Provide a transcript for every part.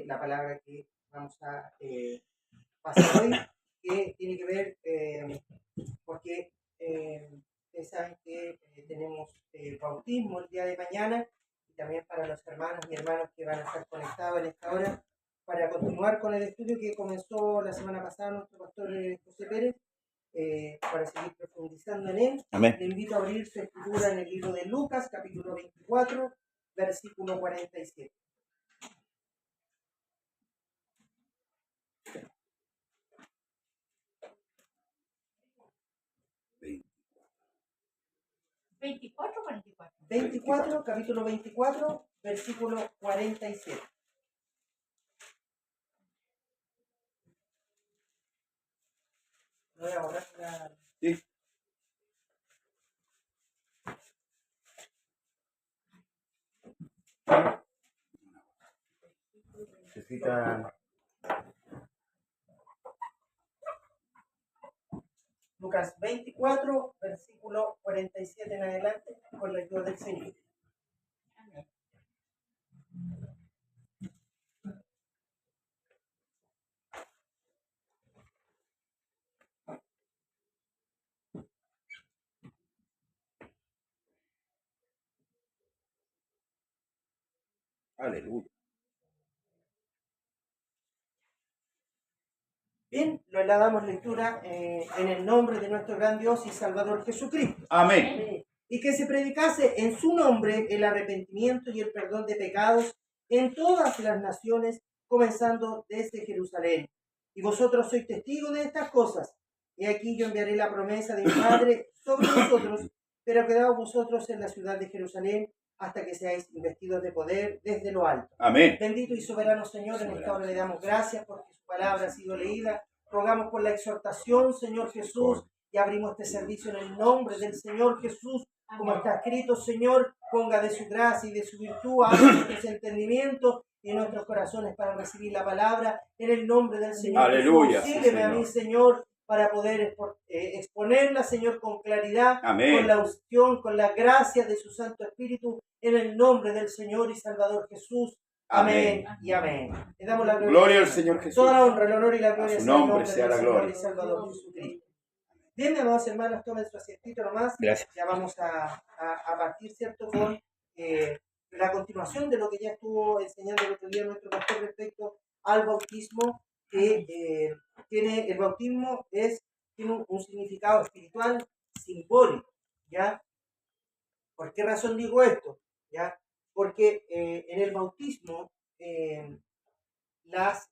la palabra que vamos a pasar hoy, que tiene que ver, porque ustedes saben que tenemos bautismo el día de mañana, y también para los hermanos y hermanas que van a estar conectados en esta hora, para continuar con el estudio que comenzó la semana pasada nuestro pastor José Pérez, para seguir profundizando en él. Amén. Le invito a abrir su escritura en el libro de Lucas, capítulo 24, versículo 47. ¿24? Capítulo 24, versículo 47. Voy a borrar la... Sí. Necesita... Lucas 24, versículo 47 en adelante, con la ayuda del Señor. Aleluya. Bien, le damos lectura en el nombre de nuestro gran Dios y Salvador Jesucristo. Amén. Y que se predicase en su nombre el arrepentimiento y el perdón de pecados en todas las naciones, comenzando desde Jerusalén. Y vosotros sois testigos de estas cosas. Y aquí yo enviaré la promesa de mi Padre sobre vosotros, pero quedaos vosotros en la ciudad de Jerusalén hasta que seáis investidos de poder desde lo alto. Amén. Bendito y soberano Señor, en esta hora le damos gracias porque su palabra ha sido leída. Rogamos por la exhortación, Señor Jesús, y abrimos este servicio en el nombre del Señor Jesús. Como está escrito, Señor, ponga de su gracia y de su virtud, abra nuestros entendimientos y nuestros corazones para recibir la palabra en el nombre del Señor. Aleluya. Jesús. Sígueme a mí, Señor, para poder exponerla, Señor, con claridad, Amén. con la unción, con la gracia de su Santo Espíritu, en el nombre del Señor y Salvador Jesús. Amén, y amén. Le damos la Gloria al Señor Jesús. Toda la honra, el honor y la gloria A su sea en nombre nombre sea del la Señor gloria. y Salvador Jesucristo. Bien, mis amados hermanos, tomen su asientito nomás. Gracias. Ya vamos a partir, ¿cierto?, con la continuación de lo que ya estuvo enseñando el otro día nuestro pastor respecto al bautismo, que tiene, el bautismo tiene un significado espiritual simbólico, ¿ya? ¿Por qué razón digo esto? ¿Ya? Porque en el bautismo las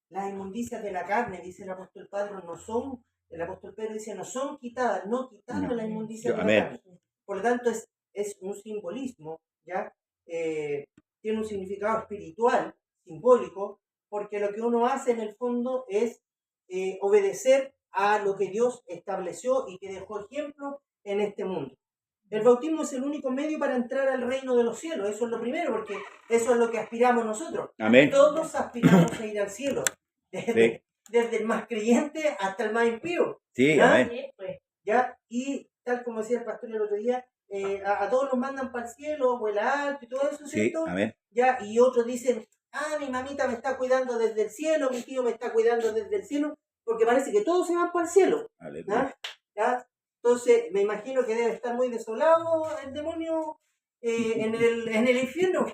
inmundicias de la carne, dice el apóstol Pedro dice, no son quitadas, no quitando la inmundicia de la carne. Por lo tanto, es un simbolismo, ¿ya? Tiene un significado espiritual, simbólico, porque lo que uno hace en el fondo es obedecer a lo que Dios estableció y que dejó ejemplo en este mundo. El bautismo es el único medio para entrar al reino de los cielos. Eso es lo primero, porque eso es lo que aspiramos nosotros. Amén. Todos aspiramos a ir al cielo. Sí. Desde el más creyente hasta el más impío. Sí, ¿ya? amén. ¿Ya? Y tal como decía el pastor el otro día, a todos los mandan para el cielo, vuela alto y todo eso, ¿cierto? Sí, amén. ¿Ya? Y otros dicen, mi mamita me está cuidando desde el cielo, mi tío me está cuidando desde el cielo, porque parece que todos se van para el cielo. Aleluya. ¿Ya? Entonces, me imagino que debe estar muy desolado el demonio en el infierno, que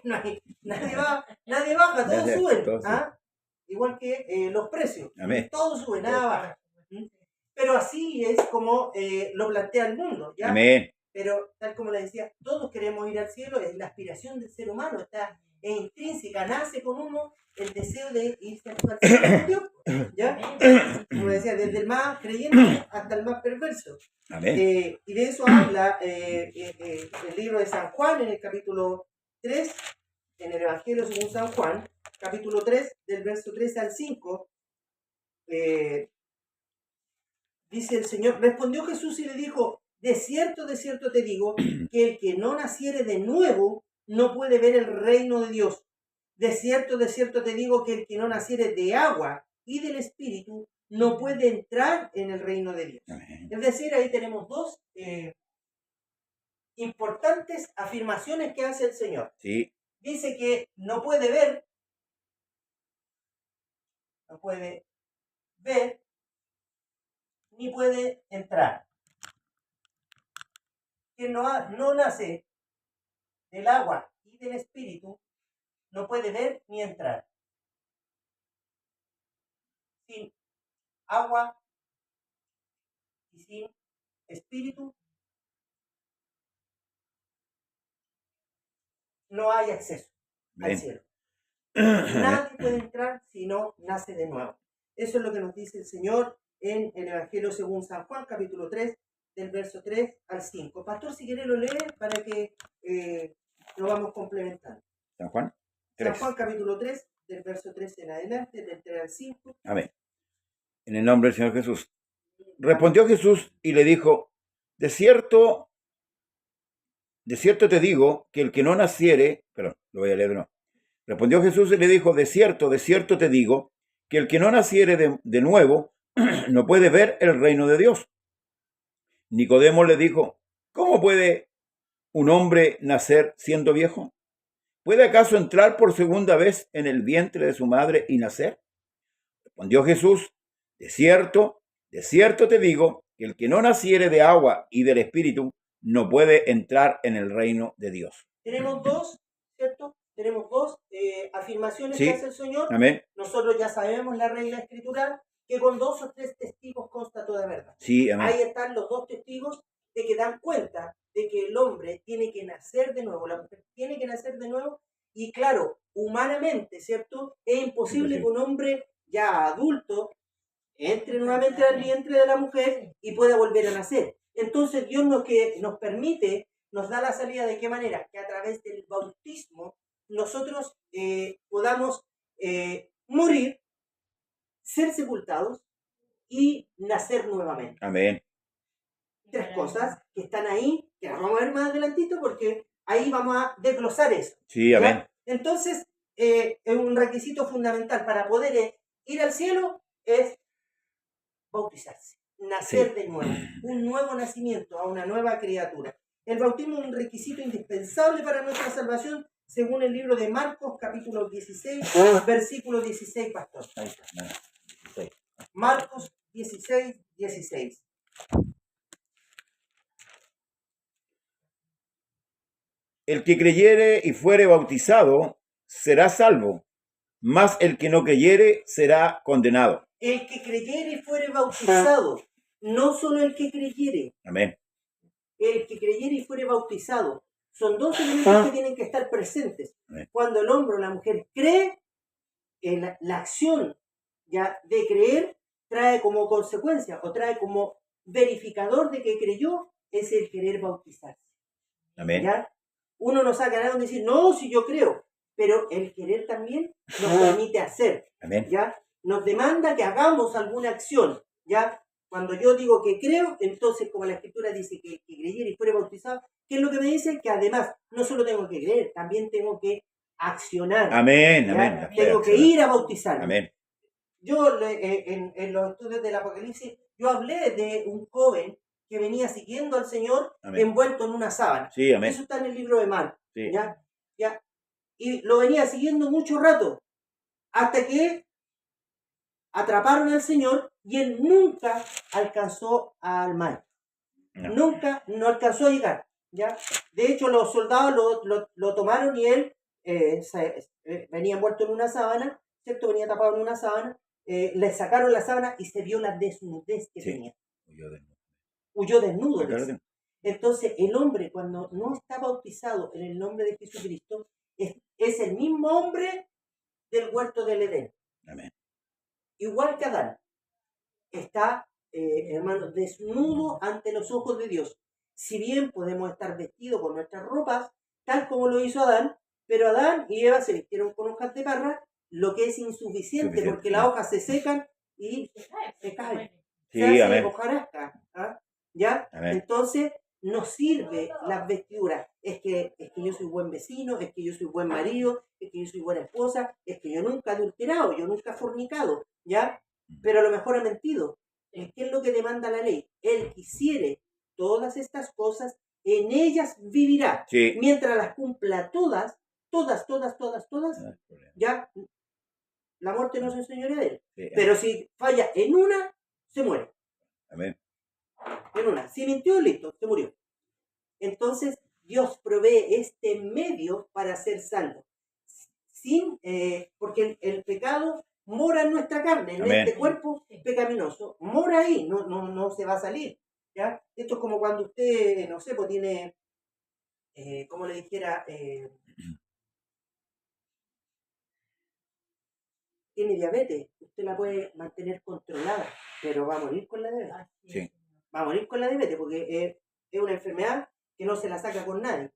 nadie baja, todos suben. Igual que los precios, amén. Todos suben, nada baja. Pero así es como lo plantea el mundo, ¿ya? Amén. Pero tal como les decía, todos queremos ir al cielo, es la aspiración del ser humano, es intrínseca, nace con uno el deseo de irse al cielo con Dios, ¿ya? Como decía, desde el más creyente hasta el más perverso. Amén. Y de eso habla el libro de San Juan en el capítulo 3, en el Evangelio según San Juan, capítulo 3, del verso 3 al 5, dice el Señor, respondió Jesús y le dijo, de cierto te digo, que el que no naciere de nuevo no puede ver el reino de Dios. De cierto te digo, que el que no naciere de agua y del Espíritu no puede entrar en el reino de Dios. Amén. Es decir, ahí tenemos dos importantes afirmaciones que hace el Señor. Sí. dice que no puede ver, ni puede entrar. Que no nace del agua y del espíritu, no puede ver ni entrar. Sin agua y sin espíritu no hay acceso al cielo. Nadie puede entrar si no nace de nuevo. Eso es lo que nos dice el Señor en el Evangelio según San Juan, capítulo 3, del verso 3 al 5. Pastor, si quiere lo lee para que lo vamos complementando. San Juan 3. San Juan, capítulo 3, del verso 3 en adelante, del 3 al 5. Amén. En el nombre del Señor Jesús. Respondió Jesús y le dijo, de cierto te digo que el que no naciere, perdón, lo voy a leer de nuevo. Respondió Jesús y le dijo, de cierto te digo que el que no naciere de nuevo no puede ver el reino de Dios. Nicodemo le dijo, ¿cómo puede un hombre nacer siendo viejo? ¿Puede acaso entrar por segunda vez en el vientre de su madre y nacer? Respondió Jesús, de cierto te digo que el que no naciere de agua y del Espíritu no puede entrar en el reino de Dios. Tenemos dos, ¿cierto? Tenemos dos afirmaciones que hace el Señor. Amén. Nosotros ya sabemos la regla escritural, que con 2 o 3 testigos consta toda verdad. Sí, amén. Ahí están los 2 testigos de que dan cuenta de que el hombre tiene que nacer de nuevo, la mujer tiene que nacer de nuevo, y claro, humanamente, ¿cierto? Es imposible que un hombre ya adulto entre nuevamente al vientre de la mujer y pueda volver a nacer. Entonces Dios nos permite, nos da la salida. ¿De qué manera? Que a través del bautismo nosotros podamos morir, ser sepultados y nacer nuevamente. Amén. 3 cosas que están ahí, que las vamos a ver más adelantito porque ahí vamos a desglosar eso. Sí, amén. ¿Ya? Entonces, un requisito fundamental para poder ir al cielo es bautizarse, nacer de nuevo, un nuevo nacimiento, a una nueva criatura. El bautismo es un requisito indispensable para nuestra salvación, según el libro de Marcos, capítulo 16, versículo 16, pastor. Ahí está, 16. Marcos 16, 16. El que creyere y fuere bautizado será salvo, mas el que no creyere será condenado. El que creyere y fuere bautizado, no solo el que creyere. Amén. El que creyere y fuere bautizado. Son 2 elementos que tienen que estar presentes. Amén. Cuando el hombre o la mujer cree, la acción ya de creer trae como consecuencia o trae como verificador de que creyó, es el querer bautizarse. Amén. ¿Ya? Uno no saca nada de decir, no, si yo creo, pero el querer también nos permite hacer. Amén. ¿Ya? Nos demanda que hagamos alguna acción. ¿Ya? Cuando yo digo que creo, entonces como la Escritura dice que creyera y fuere bautizado, ¿qué es lo que me dice? Que además no solo tengo que creer, también tengo que accionar. Amén, ¿ya? amén. Tengo que ir a bautizarme. Amén. Yo en los estudios del Apocalipsis, yo hablé de un joven que venía siguiendo al Señor, amén, envuelto en una sábana. Sí, amén. Eso está en el libro de Marcos. Sí. ¿Ya? Y lo venía siguiendo mucho rato, hasta que atraparon al Señor y él nunca alcanzó al mar. No. Nunca, no alcanzó a llegar. ¿Ya? De hecho, los soldados lo tomaron y él venía envuelto en una sábana, ¿cierto? Venía tapado en una sábana, le sacaron la sábana y se vio la desnudez que tenía. Huyó desnudo. Entonces, el hombre, cuando no está bautizado en el nombre de Jesucristo, es el mismo hombre del huerto del Edén. Amén. Igual que Adán, está, hermano, desnudo ante los ojos de Dios. Si bien podemos estar vestidos con nuestras ropas, tal como lo hizo Adán, pero Adán y Eva se vistieron con hojas de parra, lo que es insuficiente porque las hojas se secan y se caen. Sí, se hace amén. hojarasca. ¿Ah? ¿Ya? Amén. Entonces, no sirve las vestiduras. Es que yo soy buen vecino, es que yo soy buen marido, es que yo soy buena esposa, es que yo nunca he adulterado, yo nunca he fornicado, ¿ya? Pero a lo mejor he mentido. ¿Qué es lo que demanda la ley? Él quisiere todas estas cosas, en ellas vivirá. Sí. Mientras las cumpla todas todas, No hay problema. ya la muerte no se enseñorea de él. Sí, Pero si falla en una, se muere. amén. En una. Si mintió, listo, se murió. Entonces, Dios provee este medio para ser salvo. Porque el pecado mora en nuestra carne, en Amén. este cuerpo pecaminoso. Mora ahí, no se va a salir. ¿Ya? Esto es como cuando usted, no sé, pues tiene, como le dijera, tiene diabetes. Usted la puede mantener controlada, pero va a morir con la diabetes. Sí. Va a morir con la diabetes porque es una enfermedad que no se la saca con nadie.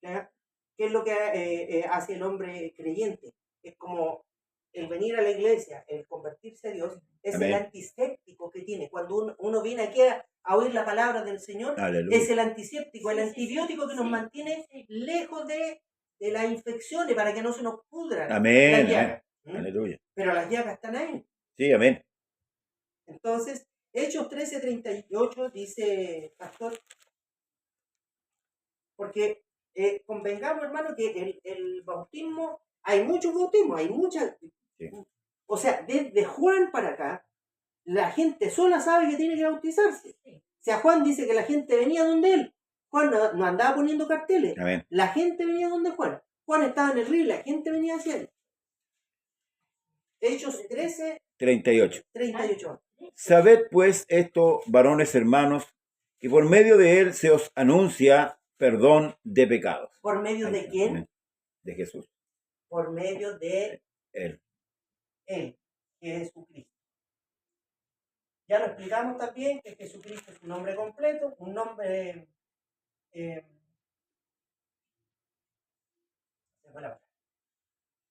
¿Ya? ¿Qué es lo que hace el hombre creyente? Es como el venir a la iglesia, el convertirse a Dios, es Amén. el antiséptico que tiene. Cuando uno viene aquí a oír la palabra del Señor, Aleluya. es el antiséptico, el antibiótico que nos mantiene lejos de las infecciones para que no se nos pudran Amén. las Amén. llagas. ¿Mm? Aleluya. Pero las llagas están ahí. Sí, amén. Entonces, Hechos 13:38 dice, pastor, porque convengamos, hermano, que el bautismo, hay muchos bautismos, hay muchas. Sí. O sea, desde Juan para acá, la gente sola sabe que tiene que bautizarse. O sea, Juan dice que la gente venía donde él. Juan no andaba poniendo carteles. Amén. La gente venía donde Juan. Juan estaba en el río y la gente venía hacia él. Hechos 38. 13:38. Sabed pues esto, varones hermanos, que por medio de él se os anuncia perdón de pecados. ¿Por medio de quién? Amén. De Jesús. Por medio de Él. Él, que es Jesucristo. Ya lo explicamos también que Jesucristo es un nombre completo, un nombre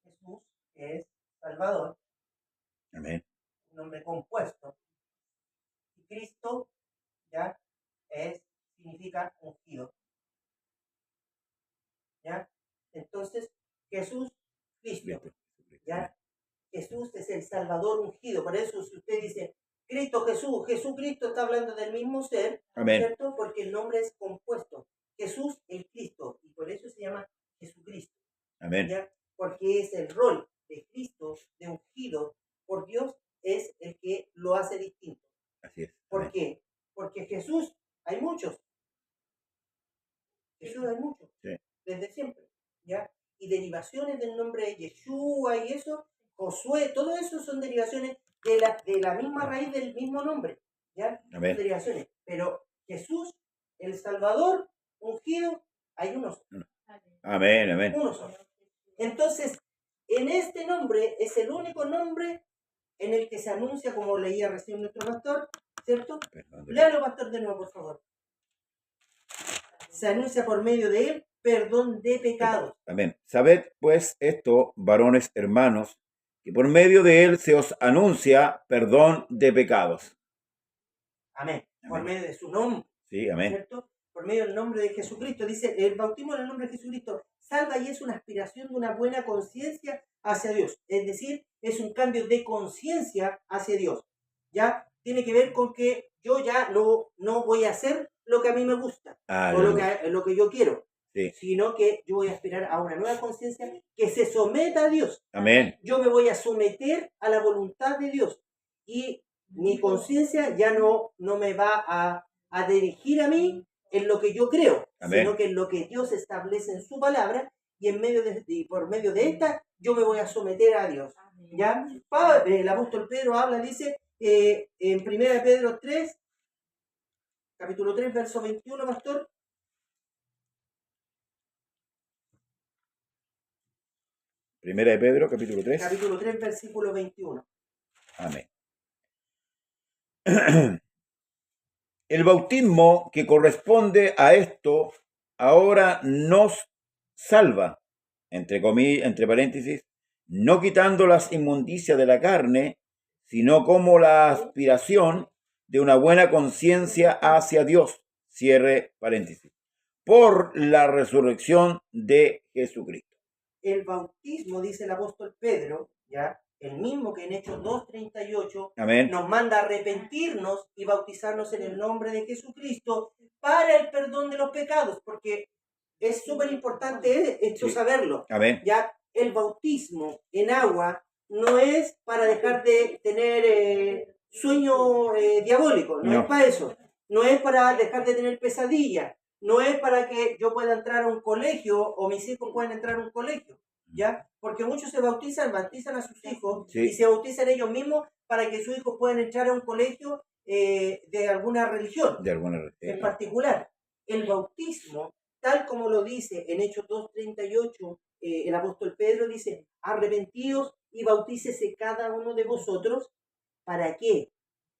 Jesús, que es Salvador, Amén. un nombre compuesto. Y Cristo ya significa ungido. ¿Ya? Entonces, Jesús, Cristo, ¿ya? Jesús es el Salvador ungido. Por eso si usted dice Cristo, Jesús, Jesucristo, está hablando del mismo ser, Amén. ¿cierto? Porque el nombre es compuesto. Jesús, el Cristo, y por eso se llama Jesucristo. Amén. ¿Ya? Porque es el rol de Cristo, de ungido por Dios, es el que lo hace distinto. Así es. ¿Por Amén. qué? Porque Jesús, hay muchos. Jesús hay muchos. Sí. Desde siempre. ¿Ya? Y derivaciones del nombre de Yeshua y eso, Josué, todo eso son derivaciones de la misma raíz del mismo nombre. ¿Ya? Amén. Son derivaciones. Pero Jesús, el Salvador, ungido, hay unos. Amén. Amén. Uno solo. Entonces, en este nombre es el único nombre en el que se anuncia, como leía recién nuestro pastor, ¿cierto? Perdón. Léalo, pastor, de nuevo, por favor. Se anuncia por medio de él perdón de pecados. Amén. Sabed pues esto, varones hermanos, que por medio de él se os anuncia perdón de pecados. Amén. Por Amén. medio de su nombre, Sí, amén. ¿cierto? Por medio del nombre de Jesucristo. Dice, el bautismo en el nombre de Jesucristo salva y es una aspiración de una buena conciencia hacia Dios. Es decir, es un cambio de conciencia hacia Dios. ¿Ya? Tiene que ver con que yo ya no voy a hacer lo que a mí me gusta o lo que yo quiero, Sí. sino que yo voy a aspirar a una nueva conciencia que se someta a Dios. Amén. Yo me voy a someter a la voluntad de Dios y mi conciencia ya no me va a dirigir a mí en lo que yo creo, Amén. sino que en lo que Dios establece en su palabra y por medio de esta yo me voy a someter a Dios. ¿Ya? El apóstol Pedro habla, dice en 1 Pedro 3, capítulo 3, verso 21, pastor. Primera de Pedro, capítulo 3. Capítulo 3, versículo 21. Amén. El bautismo que corresponde a esto ahora nos salva, entre comillas, entre paréntesis, no quitando las inmundicias de la carne, sino como la aspiración de una buena conciencia hacia Dios, cierre paréntesis, por la resurrección de Jesucristo. El bautismo, dice el apóstol Pedro, ¿ya? El mismo que en Hechos 2:38 Amén. nos manda a arrepentirnos y bautizarnos en el nombre de Jesucristo para el perdón de los pecados, porque es súper importante esto Sí. saberlo. Amén. Ya el bautismo en agua no es para dejar de tener sueño diabólico, no, No. es para eso. No es para dejar de tener pesadillas, no es para que yo pueda entrar a un colegio o mis hijos puedan entrar a un colegio, ¿ya? Porque muchos se bautizan a sus hijos Sí. y se bautizan ellos mismos para que sus hijos puedan entrar a un colegio de alguna religión De alguna en particular. El bautismo, tal como lo dice en Hechos 2:38, el apóstol Pedro dice, arrepentíos y bautícese cada uno de vosotros, ¿para qué?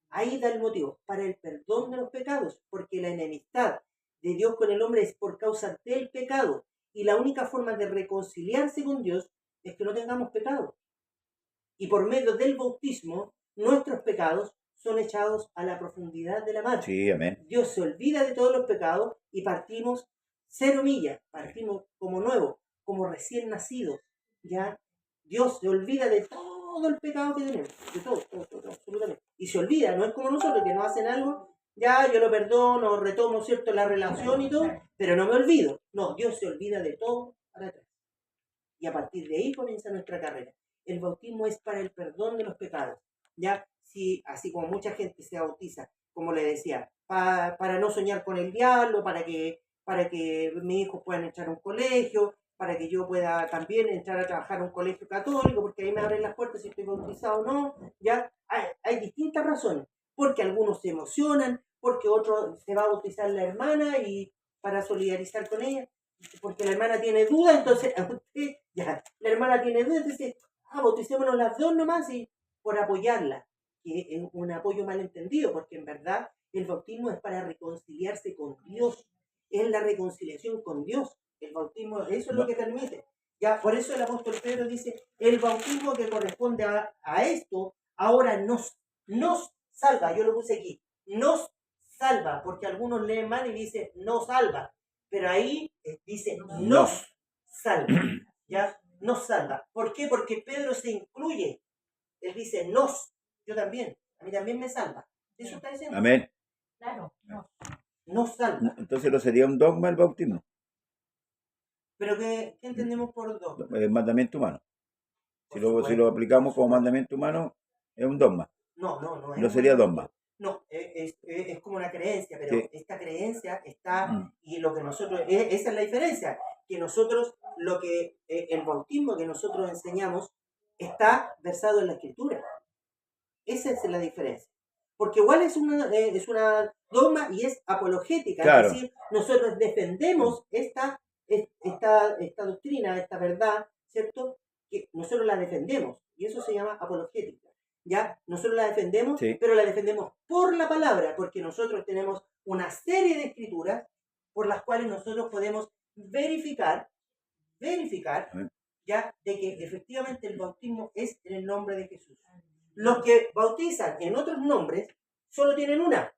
Ahí da el motivo, para el perdón de los pecados, porque la enemistad de Dios con el hombre es por causa del pecado, y la única forma de reconciliarse con Dios es que no tengamos pecado. Y por medio del bautismo, nuestros pecados son echados a la profundidad de la mar. Sí, amén. Dios se olvida de todos los pecados y partimos 0 millas, partimos como nuevos, como recién nacidos. ¿Ya? Dios se olvida de todo el pecado que tenemos, de todo, absolutamente. Y se olvida, no es como nosotros que nos hacen algo, ya yo lo perdono, retomo, ¿cierto?, la relación y todo, pero no me olvido. No, Dios se olvida de todo para atrás. Y a partir de ahí comienza nuestra carrera. El bautismo es para el perdón de los pecados. Ya, si, así como mucha gente se bautiza, como le decía, para no soñar con el diablo, para que mis hijos puedan entrar a un colegio, para que yo pueda también entrar a trabajar a un colegio católico, porque ahí me abren las puertas si estoy bautizado o no. Ya, hay distintas razones. Porque algunos se emocionan, porque otro se va a bautizar la hermana y para solidarizar con ella, porque la hermana tiene duda, entonces ya, la hermana tiene duda, entonces bauticémonos las dos nomás y por apoyarla, que es un apoyo malentendido, porque en verdad el bautismo es para reconciliarse con Dios, es la reconciliación con Dios, el bautismo, eso es lo que permite. Ya, por eso el apóstol Pedro dice, el bautismo que corresponde a esto, ahora nos salva, yo lo puse aquí, nos salva, porque algunos leen mal y dicen no salva, pero ahí dice nos salva, ¿ya? Nos salva. ¿Por qué? Porque Pedro se incluye. Él dice nos, yo también, a mí también me salva. ¿Eso está diciendo? Amén. Claro, nos salva. Entonces no sería un dogma el bautismo, ¿Pero qué entendemos por dogma? es mandamiento humano. Si Por lo supuesto, aplicamos por como supuesto. mandamiento humano, es un dogma. No es No un sería mandamiento. dogma. No, es como una creencia, pero Sí. esta creencia está, y lo que nosotros, esa es la diferencia, que nosotros, el bautismo que nosotros enseñamos está versado en la Escritura. Esa es la diferencia. Porque igual es una dogma y es apologética, Claro. es decir, nosotros defendemos esta doctrina, esta verdad, ¿cierto? Que nosotros la defendemos, y eso se llama apologética. ¿Ya? Nosotros la defendemos, Sí. pero la defendemos por la palabra, porque nosotros tenemos una serie de escrituras por las cuales nosotros podemos verificar, ya, de que efectivamente el bautismo es en el nombre de Jesús. Los que bautizan en otros nombres solo tienen una.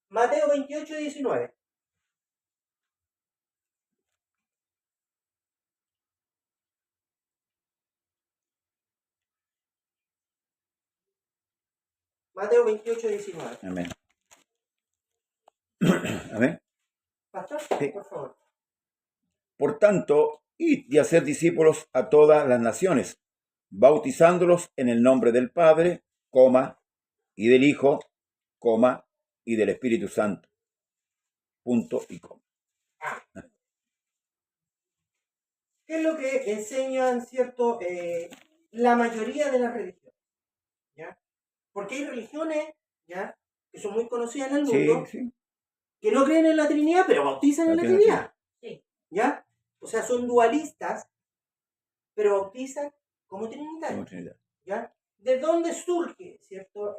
Mateo 28:19. Mateo 28:19. Amén. Amén. Pastor, Sí. por favor. Por tanto, id y hacer discípulos a todas las naciones, bautizándolos en el nombre del Padre, y del Hijo, y del Espíritu Santo. Punto y coma. ¿Qué es lo que enseñan, cierto, la mayoría de las religiones? ¿Ya? Porque hay religiones, ¿ya?, que son muy conocidas en el mundo, Sí. que no creen en la Trinidad, pero bautizan en la Bautizan Trinidad. Sí. ¿Ya? O sea, son dualistas, pero bautizan como trinitarios. ¿Ya? ¿De dónde surge, cierto,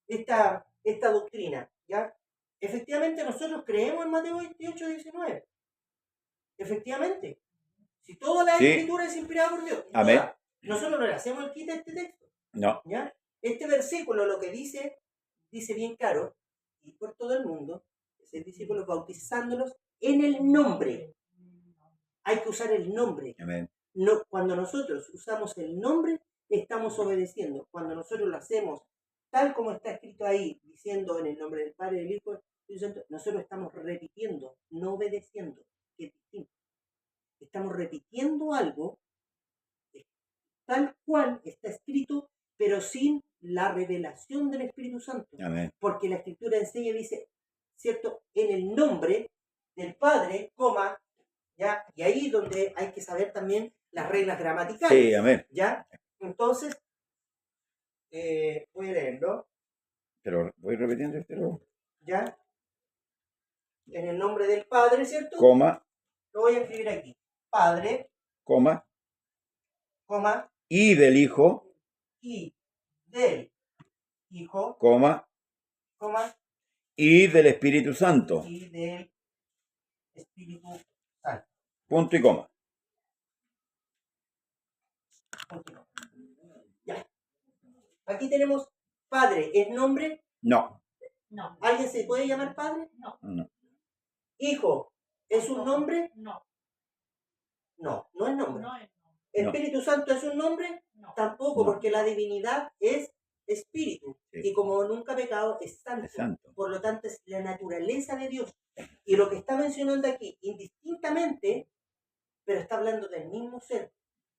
esta doctrina? ¿Ya? Efectivamente, nosotros creemos en Mateo 28:19. Efectivamente. Si toda la escritura es inspirada por Dios. Amén. Nosotros no le hacemos el quita a este texto. No. ¿Ya? Este versículo lo que dice bien claro, y por todo el mundo, es discípulos bautizándolos en el nombre. Hay que usar el nombre. Amén. No, cuando nosotros usamos el nombre, estamos obedeciendo. Cuando nosotros lo hacemos tal como está escrito ahí, diciendo en el nombre del Padre y del Hijo, Espíritu Santo, nosotros estamos repitiendo, no obedeciendo, que es distinto. Estamos repitiendo algo tal cual está escrito, pero sin la revelación del Espíritu Santo. Amén. Porque la Escritura enseña, dice, ¿cierto? En el nombre del Padre, coma, ¿ya? Y ahí es donde hay que saber también las reglas gramaticales. Sí, amén. ¿Ya? Entonces, voy a leerlo. Pero voy repitiendo, pero... ¿Ya? En el nombre del Padre, ¿cierto? Coma, Lo voy a escribir aquí. Padre, coma, coma, y del Hijo, y del Hijo, coma, coma, y del Espíritu Santo. y del Espíritu Santo. Punto y coma. Continúo. Ya. Aquí tenemos Padre, ¿es nombre? No. No, ¿Alguien se puede llamar Padre? no. No. Hijo, ¿es un nombre? No, No, no es nombre. no es no. ¿Espíritu Santo es un nombre? No. Tampoco, No. porque la divinidad es espíritu. Sí. Y como nunca ha pecado, es santo. Es santo. Por lo tanto, es la naturaleza de Dios. Y lo que está mencionando aquí, indistintamente, pero está hablando del mismo ser.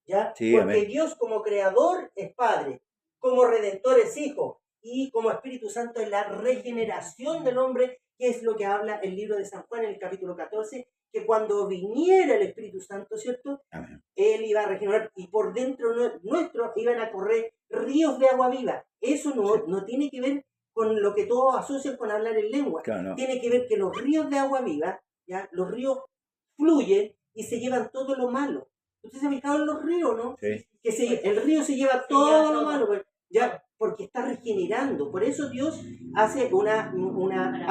¿Ya? Sí, Porque amén. Dios como creador es Padre, como redentor es Hijo, y como Espíritu Santo es la regeneración del hombre, que es lo que habla el libro de San Juan en el capítulo 14, que cuando viniera el Espíritu Santo, ¿cierto? Amén. Él iba a regenerar y por dentro nuestro iban a correr ríos de agua viva. Eso no tiene que ver con lo que todos asocian con hablar en lengua. Claro, no. Tiene que ver que los ríos de agua viva, ¿ya? Los ríos fluyen y se llevan todo lo malo. ¿Usted se ha fijado en los ríos, no? Sí. Que el río se lleva todo lo malo, pues, ya, porque está regenerando. Por eso Dios hace una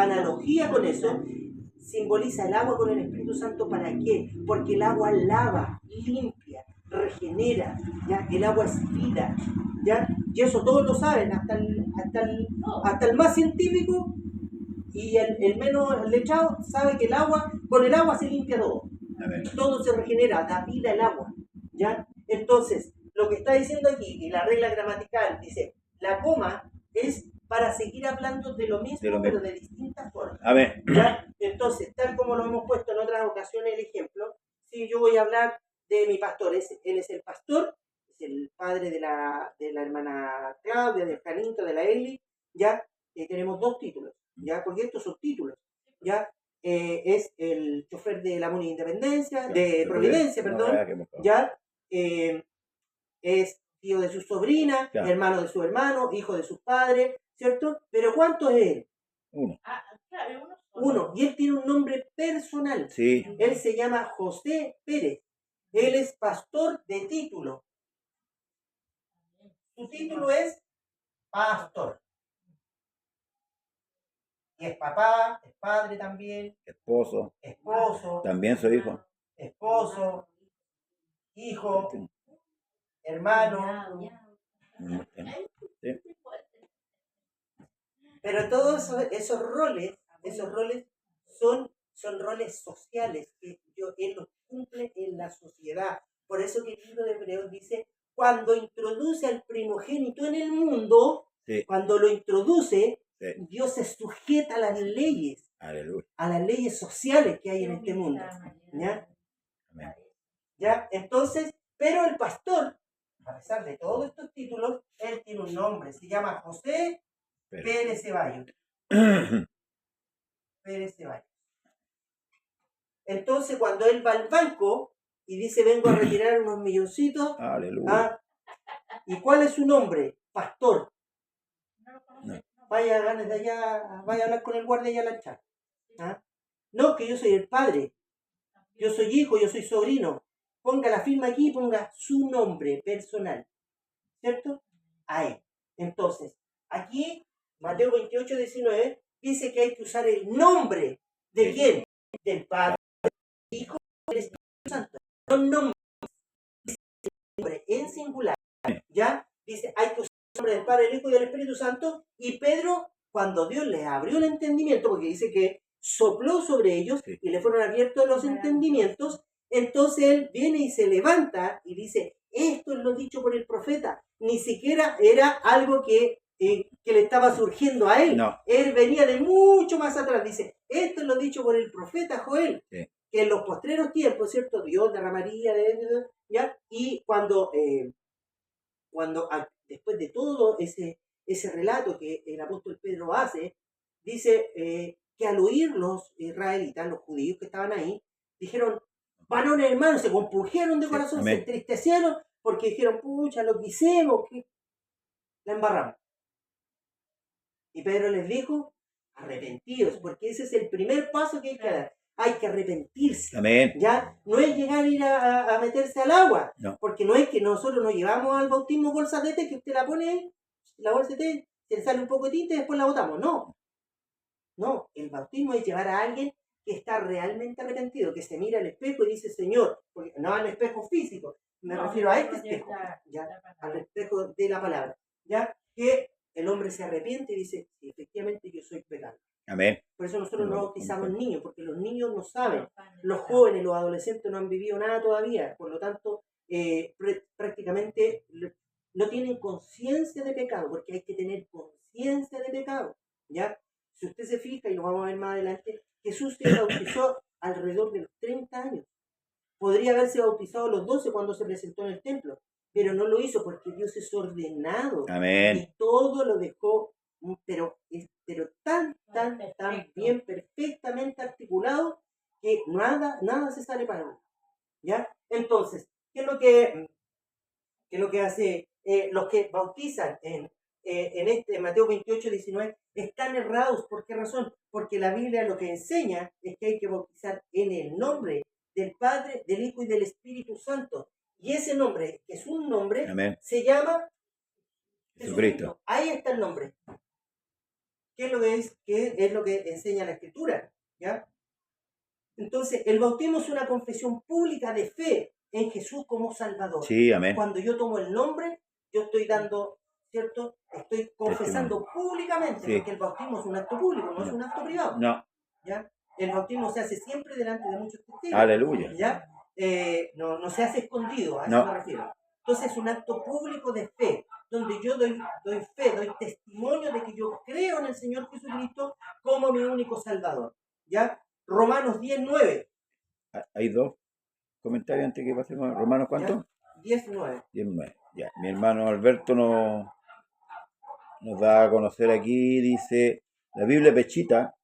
analogía con eso. Simboliza el agua con el Espíritu Santo. ¿Para qué? Porque el agua lava, limpia, regenera, ¿ya? El agua es vida, ¿ya? Y eso todos lo saben, hasta el más científico y el menos letrado sabe que el agua, con el agua se limpia todo. Amén. Todo se regenera, da vida el agua, ¿ya? Entonces, lo que está diciendo aquí, y la regla gramatical dice, la coma es para seguir hablando de lo mismo, pero de distintas formas. Amén. ¿Ya? Entonces, tal como lo hemos puesto en otras ocasiones el ejemplo, si yo voy a hablar de mi pastor, él es el pastor, es el padre de la hermana Claudia, del Janito, de la Eli, ¿ya? Tenemos dos títulos, ¿ya? Porque estos son títulos, ¿ya? Es el chofer de la Muni Independencia, de Providencia, perdón, ¿ya? Es tío de su sobrina, Claro. hermano de su hermano, hijo de sus padres, ¿cierto? Pero ¿cuánto es él? Uno. Ah, claro, uno solo. Uno. Y él tiene un nombre personal. Sí. Él se llama José Pérez. Él es pastor de título. Su título es pastor. Y es papá, es padre también, Esposo. esposo, También soy hijo. esposo, hijo, hermano. Sí. Pero todos esos roles son roles sociales que él los cumple en la sociedad. Por eso que el libro de Hebreos dice, cuando introduce al primogénito en el mundo, Sí. cuando lo introduce, Sí. Dios se sujeta a las leyes, Aleluya. a las leyes sociales que hay en este mundo. ¿Ya? Amén. ¿Ya? Entonces, pero el pastor, a pesar de todos estos títulos, él tiene un nombre, se llama José Pérez Ceballos. Pérez Ceballos. Entonces, cuando él va al banco y dice, vengo a retirar unos milloncitos, Aleluya. ¿y cuál es su nombre? Pastor. No lo conoce. Vaya, ganes de allá, vaya a hablar con el guardia y a la chat. ¿Ah? No, que yo soy el padre, yo soy hijo, yo soy sobrino. Ponga la firma aquí y ponga su nombre personal. ¿Cierto? Ahí. Entonces, aquí, Mateo 28, 19, dice que hay que usar el nombre. ¿De quién? Del Padre, del Hijo y del Espíritu Santo. No nombres. Dice el nombre en singular. ¿Ya? Dice, hay que usar el nombre del Padre, del Hijo y del Espíritu Santo. Y Pedro, cuando Dios les abrió el entendimiento, porque dice que sopló sobre ellos y le fueron abiertos los entendimientos, entonces él viene y se levanta y dice, esto es lo dicho por el profeta. Ni siquiera era algo que que le estaba surgiendo a él. No. Él venía de mucho más atrás. Dice, esto es lo dicho por el profeta Joel, Sí. que en los postreros tiempos, ¿cierto? Dios derramaría, ¿ya? Y cuando después de todo ese relato que el apóstol Pedro hace, dice que al oír los israelitas, los judíos que estaban ahí, dijeron, varones hermanos, se compungieron de Sí, corazón, amén. se entristecieron, porque dijeron, pucha, lo que hicimos, que la embarramos. Y Pedro les dijo, arrepentidos, porque ese es el primer paso que hay que dar. Hay que arrepentirse. Amén. Ya no es llegar a ir a meterse al agua, No. porque no es que nosotros nos llevamos al bautismo bolsa de té, que usted la pone ahí, la bolsa de té, se le sale un poco de tinta y después la botamos. No, no, el bautismo es llevar a alguien que está realmente arrepentido, que se mira al espejo y dice, Señor, porque no al espejo físico, me refiero a este espejo, ya, al espejo de la palabra, ya, que el hombre se arrepiente y dice, sí, efectivamente yo soy pecador. Amén. Por eso nosotros no No, bautizamos no. niños, porque los niños no saben, los jóvenes, los adolescentes no han vivido nada todavía, por lo tanto, prácticamente no tienen conciencia de pecado, porque hay que tener conciencia de pecado, ¿ya? Si usted se fija, y lo vamos a ver más adelante, Jesús se bautizó alrededor de los 30 años. Podría haberse bautizado a los 12 cuando se presentó en el templo, pero no lo hizo porque Dios es ordenado. Amén. Y todo lo dejó, pero tan bien, perfectamente articulado, que nada se sale para uno. ¿Ya? Entonces, ¿qué es lo que hace los que bautizan en este Mateo 28, 19? Están errados. ¿Por qué razón? Porque la Biblia lo que enseña es que hay que bautizar en el nombre del Padre, del Hijo y del Espíritu Santo. Y ese nombre, que es un nombre, Amén. se llama Jesucristo. Ahí está el nombre. ¿Qué es lo que es? ¿Qué es lo que enseña la Escritura? ¿Ya? Entonces, el bautismo es una confesión pública de fe en Jesús como Salvador. Sí, amén. Cuando yo tomo el nombre, yo estoy dando, ¿cierto? Estoy confesando públicamente, Sí. porque el bautismo es un acto público, no es un acto privado. No. ¿Ya? El bautismo se hace siempre delante de muchos testigos. Aleluya. ¿Ya? No se hace escondido, a eso me refiero. Entonces es un acto público de fe, donde yo doy fe, doy testimonio de que yo creo en el Señor Jesucristo como mi único Salvador. ¿Ya? Romanos 10:9. Hay dos comentarios antes que pasemos. ¿Romanos cuánto? 10:9. 19. Ya. Mi hermano Alberto nos da a conocer aquí, dice, la Biblia Pechita,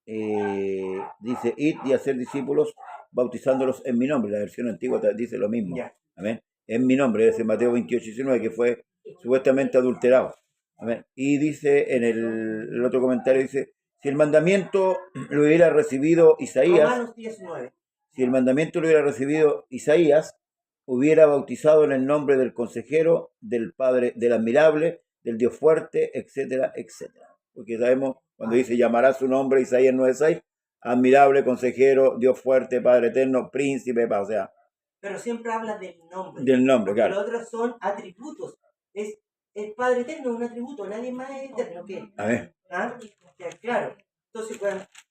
dice, id y hacer discípulos bautizándolos en mi nombre. La versión antigua dice lo mismo. Ya. Amén. En mi nombre, ese Mateo 28, 19, que fue supuestamente adulterado. Amén. Y dice en el otro comentario, dice, si el mandamiento lo hubiera recibido Isaías, Romanos 10:9. si el mandamiento lo hubiera recibido Isaías, hubiera bautizado en el nombre del consejero, del Padre, del admirable, del Dios fuerte, etcétera, etcétera. Porque sabemos, cuando dice llamará su nombre, Isaías 9:6, admirable, consejero, Dios fuerte, Padre eterno, príncipe, o sea. Pero siempre habla del nombre. Del nombre, porque claro. los otros son atributos. El Padre eterno es un atributo, nadie más es eterno que él. A ver. ¿Ah? Ya, claro. Entonces,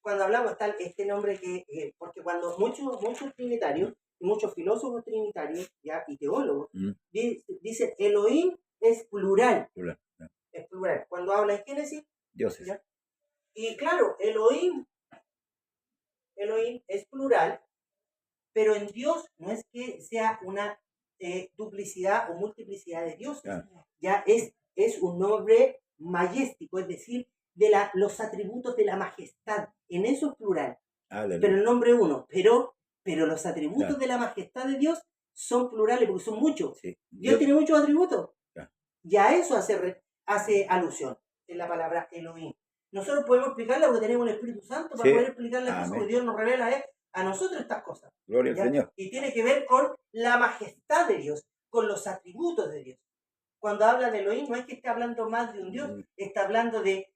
cuando hablamos está este nombre porque cuando muchos trinitarios y muchos filósofos trinitarios ya, y teólogos dicen Elohim es plural. Plural. Es plural. Cuando habla en Génesis, Dioses. ¿ya? Y claro, Elohim es plural, pero en Dios no es que sea una duplicidad o multiplicidad de dioses. Claro. Ya es un nombre majestático, es decir, de los atributos de la majestad. En eso es plural. Aleluya. Pero el nombre uno. Pero los atributos Claro. de la majestad de Dios son plurales porque son muchos. Sí. Dios tiene muchos atributos. Claro. Y a eso hace alusión en la palabra Elohim. Nosotros podemos explicarla porque tenemos el Espíritu Santo para Sí. poder explicar las cosas, Amén. porque Dios nos revela a nosotros estas cosas. Gloria al ¿Ya? Señor. Y tiene que ver con la majestad de Dios, con los atributos de Dios. Cuando habla de Elohim, no es que esté hablando más de un Dios, está hablando del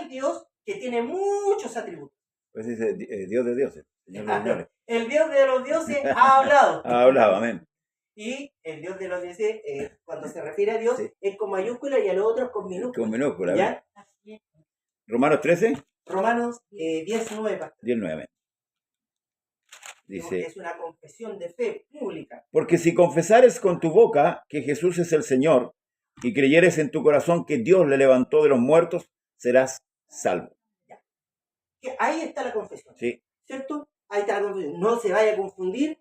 Dios que tiene muchos atributos. Pues dice Dios de dioses, Señor de señores. El Dios de los dioses ha hablado. Ha hablado, amén. Y el Dios de los dioses, cuando se refiere a Dios, Sí. es con mayúscula y a los otros con minúscula. Con minúscula, amén. ¿Ya? Así es. Romanos 13, Romanos 10:9, pastor. 19, amén. Porque Dice, es una confesión de fe pública. porque si confesares con tu boca que Jesús es el Señor y creyeres en tu corazón que Dios le levantó de los muertos, serás salvo. Que ahí está la confesión, Sí, ¿cierto? Ahí está la confesión. No se vaya a confundir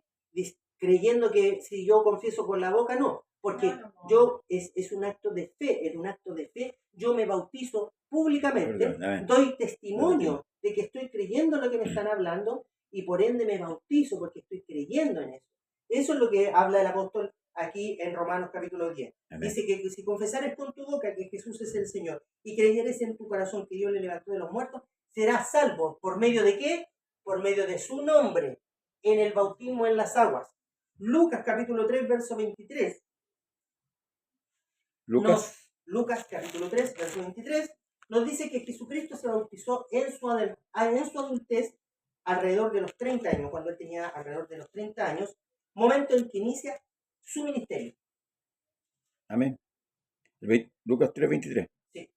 creyendo que si yo confieso con la boca, no. Porque No. yo es un acto de fe, es un acto de fe. Yo me bautizo públicamente, Amén. doy testimonio de que estoy creyendo en lo que me están hablando y por ende me bautizo porque estoy creyendo en eso. Eso es lo que habla el apóstol aquí en Romanos capítulo 10. Amén. Dice que si confesares con tu boca que Jesús es el Señor y creyeres en tu corazón que Dios le levantó de los muertos, serás salvo. ¿Por medio de qué? Por medio de su nombre en el bautismo en las aguas. Lucas capítulo 3, verso 23. Lucas capítulo 3, verso 23, nos dice que Jesucristo se bautizó en su adultez alrededor de los 30 años, cuando él tenía alrededor de los 30 años, momento en que inicia su ministerio. Amén. Lucas 3:23. Sí.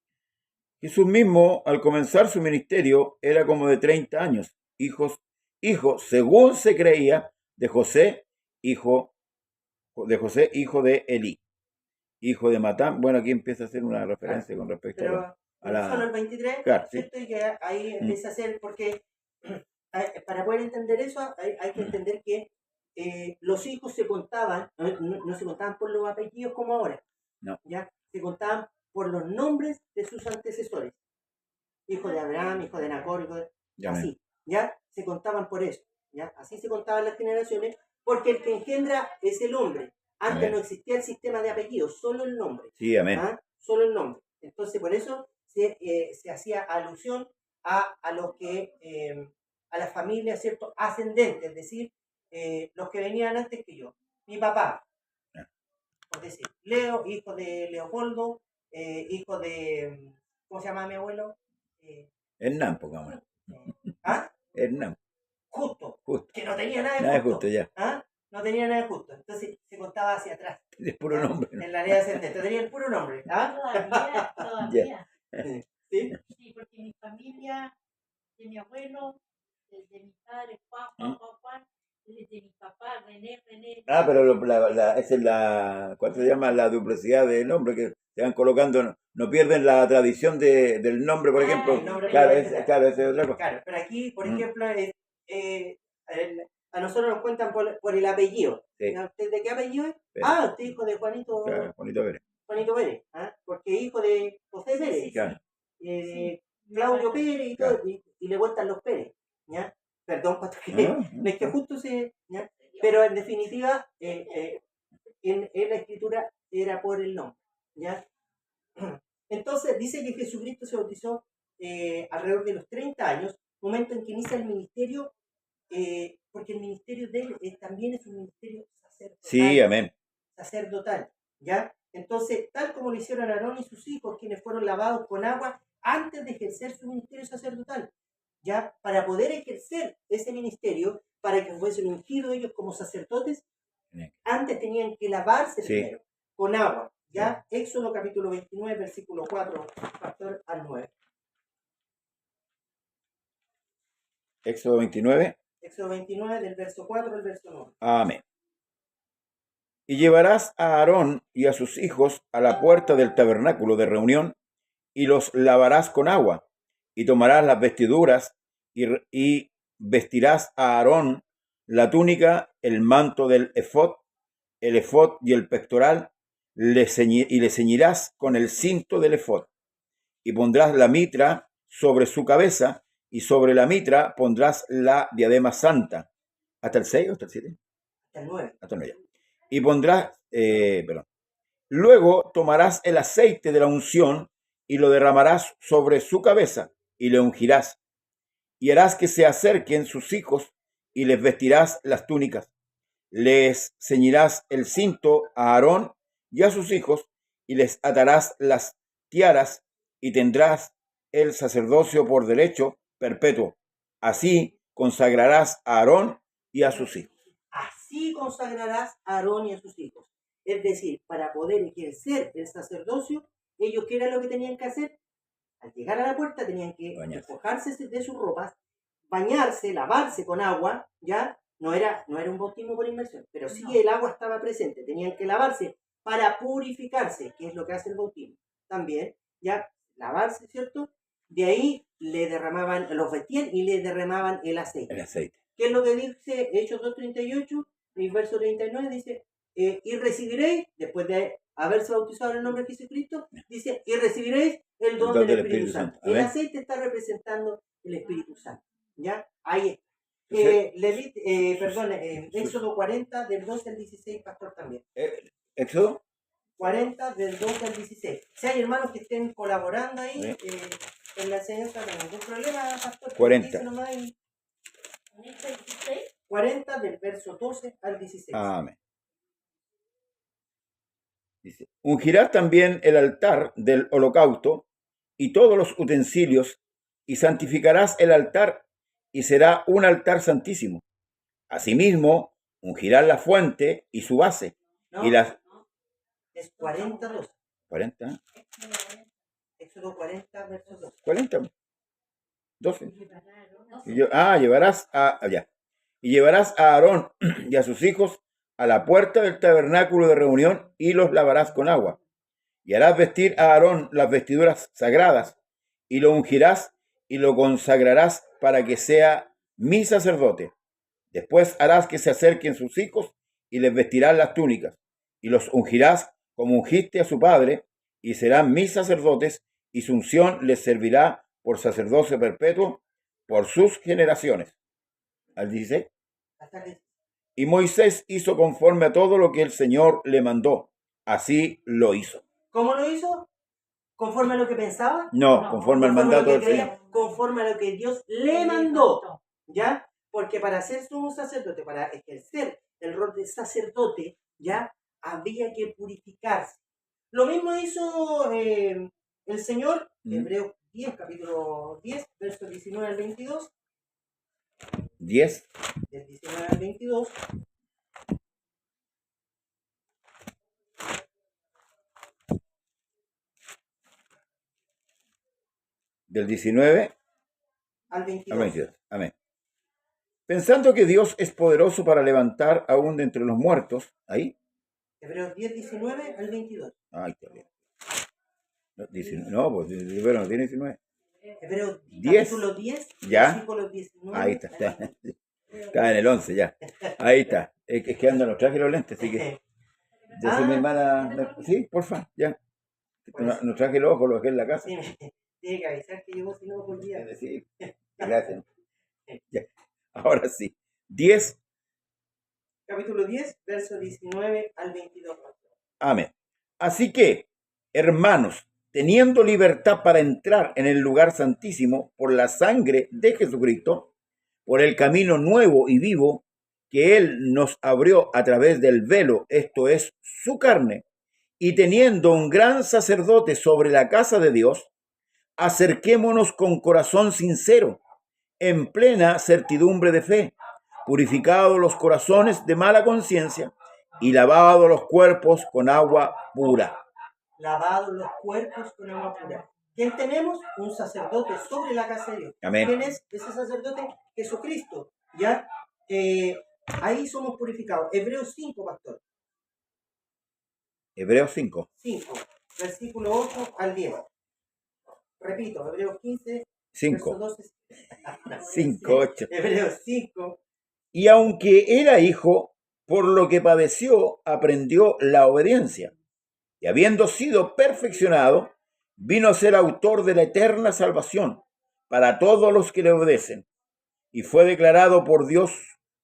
Jesús mismo, al comenzar su ministerio, era como de 30 años, hijo, según se creía, de José, hijo de Elí, hijo de Matán. Bueno, aquí empieza a hacer una referencia con respecto a la... Solo el 23, claro, sí. ¿cierto? Y que ahí empieza a ser, porque para poder entender eso, hay que entender que los hijos se contaban, no se contaban por los apellidos como ahora, no. ¿ya? Se contaban por los nombres de sus antecesores. Hijo de Abraham, hijo de Nacor, hijo de... así, ¿ya? Se contaban por eso, ¿ya? Así se contaban las generaciones, porque el que engendra es el hombre. Antes amén. No existía el sistema de apellidos, solo el nombre. Sí, amén. ¿Ah? Solo el nombre. Entonces, por eso se hacía alusión a los que, a las familias, ¿cierto? Ascendentes, es decir, los que venían antes que yo. Mi papá, es decir, Leo, hijo de Leopoldo, hijo de, ¿cómo se llama mi abuelo? Hernán, pongámoslo. ¿Ah? Hernán. Justo. Justo. Que no tenía nada de Nada de justo. justo, ya. ¿Ah? No tenía nada de justo. Entonces se contaba hacia atrás. Es puro nombre, ¿no? En la ley ascendente. Tenía el puro nombre. ¿Ah? Todavía. ¿Sí? Sí, porque mi familia, de mi abuelo, de mi padre, Juan, de mi papá, René. Ah, pero esa es la, ¿cuál se llama? La duplicidad del nombre, que se van colocando, no pierden la tradición del nombre, por ejemplo. Claro, esa es otra cosa. Claro, pero aquí, por ejemplo, a nosotros nos cuentan por el apellido. Sí. ¿Usted de qué apellido es? Pérez. Ah, usted es hijo de Juanito, Claro, Juanito Pérez. Juanito Pérez, ¿ah? Porque es hijo de José Pérez, Claro. Claudio Pérez y todo, y le cuentan los Pérez, ¿ya? Perdón, no es que justo ¿ya? Pero en definitiva, en la escritura era por el nombre, ¿ya? Entonces dice que Jesucristo se bautizó alrededor de los 30 años, momento en que inicia el ministerio, porque el ministerio de él también es un ministerio sacerdotal. Sí, amén. Sacerdotal, ¿ya? Entonces, tal como lo hicieron Aarón y sus hijos, quienes fueron lavados con agua antes de ejercer su ministerio sacerdotal, ¿ya? Para poder ejercer ese ministerio, para que fuesen ungidos ellos como sacerdotes, antes tenían que lavarse primero con agua, ¿ya? Sí. Éxodo capítulo 29, versículo 4, pastor, al 9. Éxodo 29. Éxodo 29, del verso 4 al verso 9. Amén. Y llevarás a Aarón y a sus hijos a la puerta del tabernáculo de reunión, y los lavarás con agua, y tomarás las vestiduras, y vestirás a Aarón la túnica, el manto del efod, el efod y el pectoral, y le ceñirás con el cinto del efod, y pondrás la mitra sobre su cabeza, y sobre la mitra pondrás la diadema santa. ¿Hasta el 6 o hasta el 7? Hasta el 9. Hasta el 9 ya. Y pondrás, luego tomarás el aceite de la unción y lo derramarás sobre su cabeza y le ungirás. Y harás que se acerquen sus hijos y les vestirás las túnicas. Les ceñirás el cinto a Aarón y a sus hijos y les atarás las tiaras y tendrás el sacerdocio por derecho perpetuo. Así consagrarás a Aarón y a sus hijos. Así consagrarás a Aarón y a sus hijos. Es decir, para poder ejercer el sacerdocio, ellos, ¿qué era lo que tenían que hacer? Al llegar a la puerta tenían que despojarse de sus ropas, bañarse, lavarse con agua, ¿ya? No era un bautismo por inmersión, pero sí el agua estaba presente. Tenían que lavarse para purificarse, que es lo que hace el bautismo. También, ya, lavarse, ¿cierto? De ahí le derramaban, los vestían y le derramaban el aceite. El aceite. ¿Qué es lo que dice Hechos 2:38? El verso 39 dice, y recibiréis, después de haberse bautizado en el nombre de Jesucristo, dice, y recibiréis el don del Espíritu Santo. El Amén. aceite está representando el Espíritu Santo. ¿Ya? Ahí está. Éxodo 40, del 12 al 16, pastor, también. ¿Éxodo? 40, del 12 al 16. Si hay hermanos que estén colaborando ahí Sí. en la enseñanza, no hay ningún problema, pastor. 40. Dice nomás ahí, 16. 40, del verso 12 al 16. Amén. Dice, ungirás también el altar del holocausto y todos los utensilios, y santificarás el altar, y será un altar santísimo. Asimismo, ungirás la fuente y su base, No, y las... es 40, 12. 40, Éxodo 40, verso 12. 40, 12. No Y llevarás a Aarón y a sus hijos a la puerta del tabernáculo de reunión y los lavarás con agua. Y harás vestir a Aarón las vestiduras sagradas y lo ungirás y lo consagrarás para que sea mi sacerdote. Después harás que se acerquen sus hijos y les vestirás las túnicas y los ungirás como ungiste a su padre y serán mis sacerdotes y su unción les servirá por sacerdocio perpetuo por sus generaciones. Al 16. Hasta que Y Moisés hizo conforme a todo lo que el Señor le mandó. Así lo hizo. ¿Cómo lo hizo? ¿Conforme a lo que pensaba? No, conforme al mandato a lo del que Señor. creía, conforme a lo que Dios le mandó. ¿Ya? Porque para ser sumo sacerdote, para ejercer el rol de sacerdote, ya había que purificarse. Lo mismo hizo el Señor, Hebreos 10, capítulo 10, versos 19 al 22. 10. Del 19 al 22. Del 19 Al 22. al 22. Amén. Pensando que Dios es poderoso para levantar aún de entre los muertos. Ahí. Hebreos 10, 19 al 22. Ay, está bien. No, pues bueno, no tiene 19. Hebreos 10. capítulo 10, Ya. versículo 19. Ahí está. Está en el 11 ya. Ahí está. Es que andan los trajes y los lentes, así que. Decir mi hermana. Sí, porfa, ya. Nos traje los ojos, lo dejé en la casa. Sí, tiene que avisar que llegó, si no me olvida. Sí, gracias. Ya. Ahora sí. 10. Capítulo 10, verso 19 al 22. Amén. Así que, hermanos, teniendo libertad para entrar en el lugar santísimo por la sangre de Jesucristo, por el camino nuevo y vivo que Él nos abrió a través del velo, esto es, su carne, y teniendo un gran sacerdote sobre la casa de Dios, acerquémonos con corazón sincero, en plena certidumbre de fe, purificados los corazones de mala conciencia y lavados los cuerpos con agua pura. Lavados los cuerpos con agua pura. ¿Quién tenemos? Un sacerdote sobre la casa de Dios. Amén. ¿Quién es ese sacerdote? Jesucristo. ¿Ya? Ahí somos purificados. Hebreos 5, pastor. Hebreos 5. 5, versículo 8 al 10. Repito, Hebreos 15, 5. verso 12. 5, 8. Hebreos 5. Y aunque era hijo, por lo que padeció, aprendió la obediencia. Y habiendo sido perfeccionado, vino a ser autor de la eterna salvación para todos los que le obedecen. Y fue declarado por Dios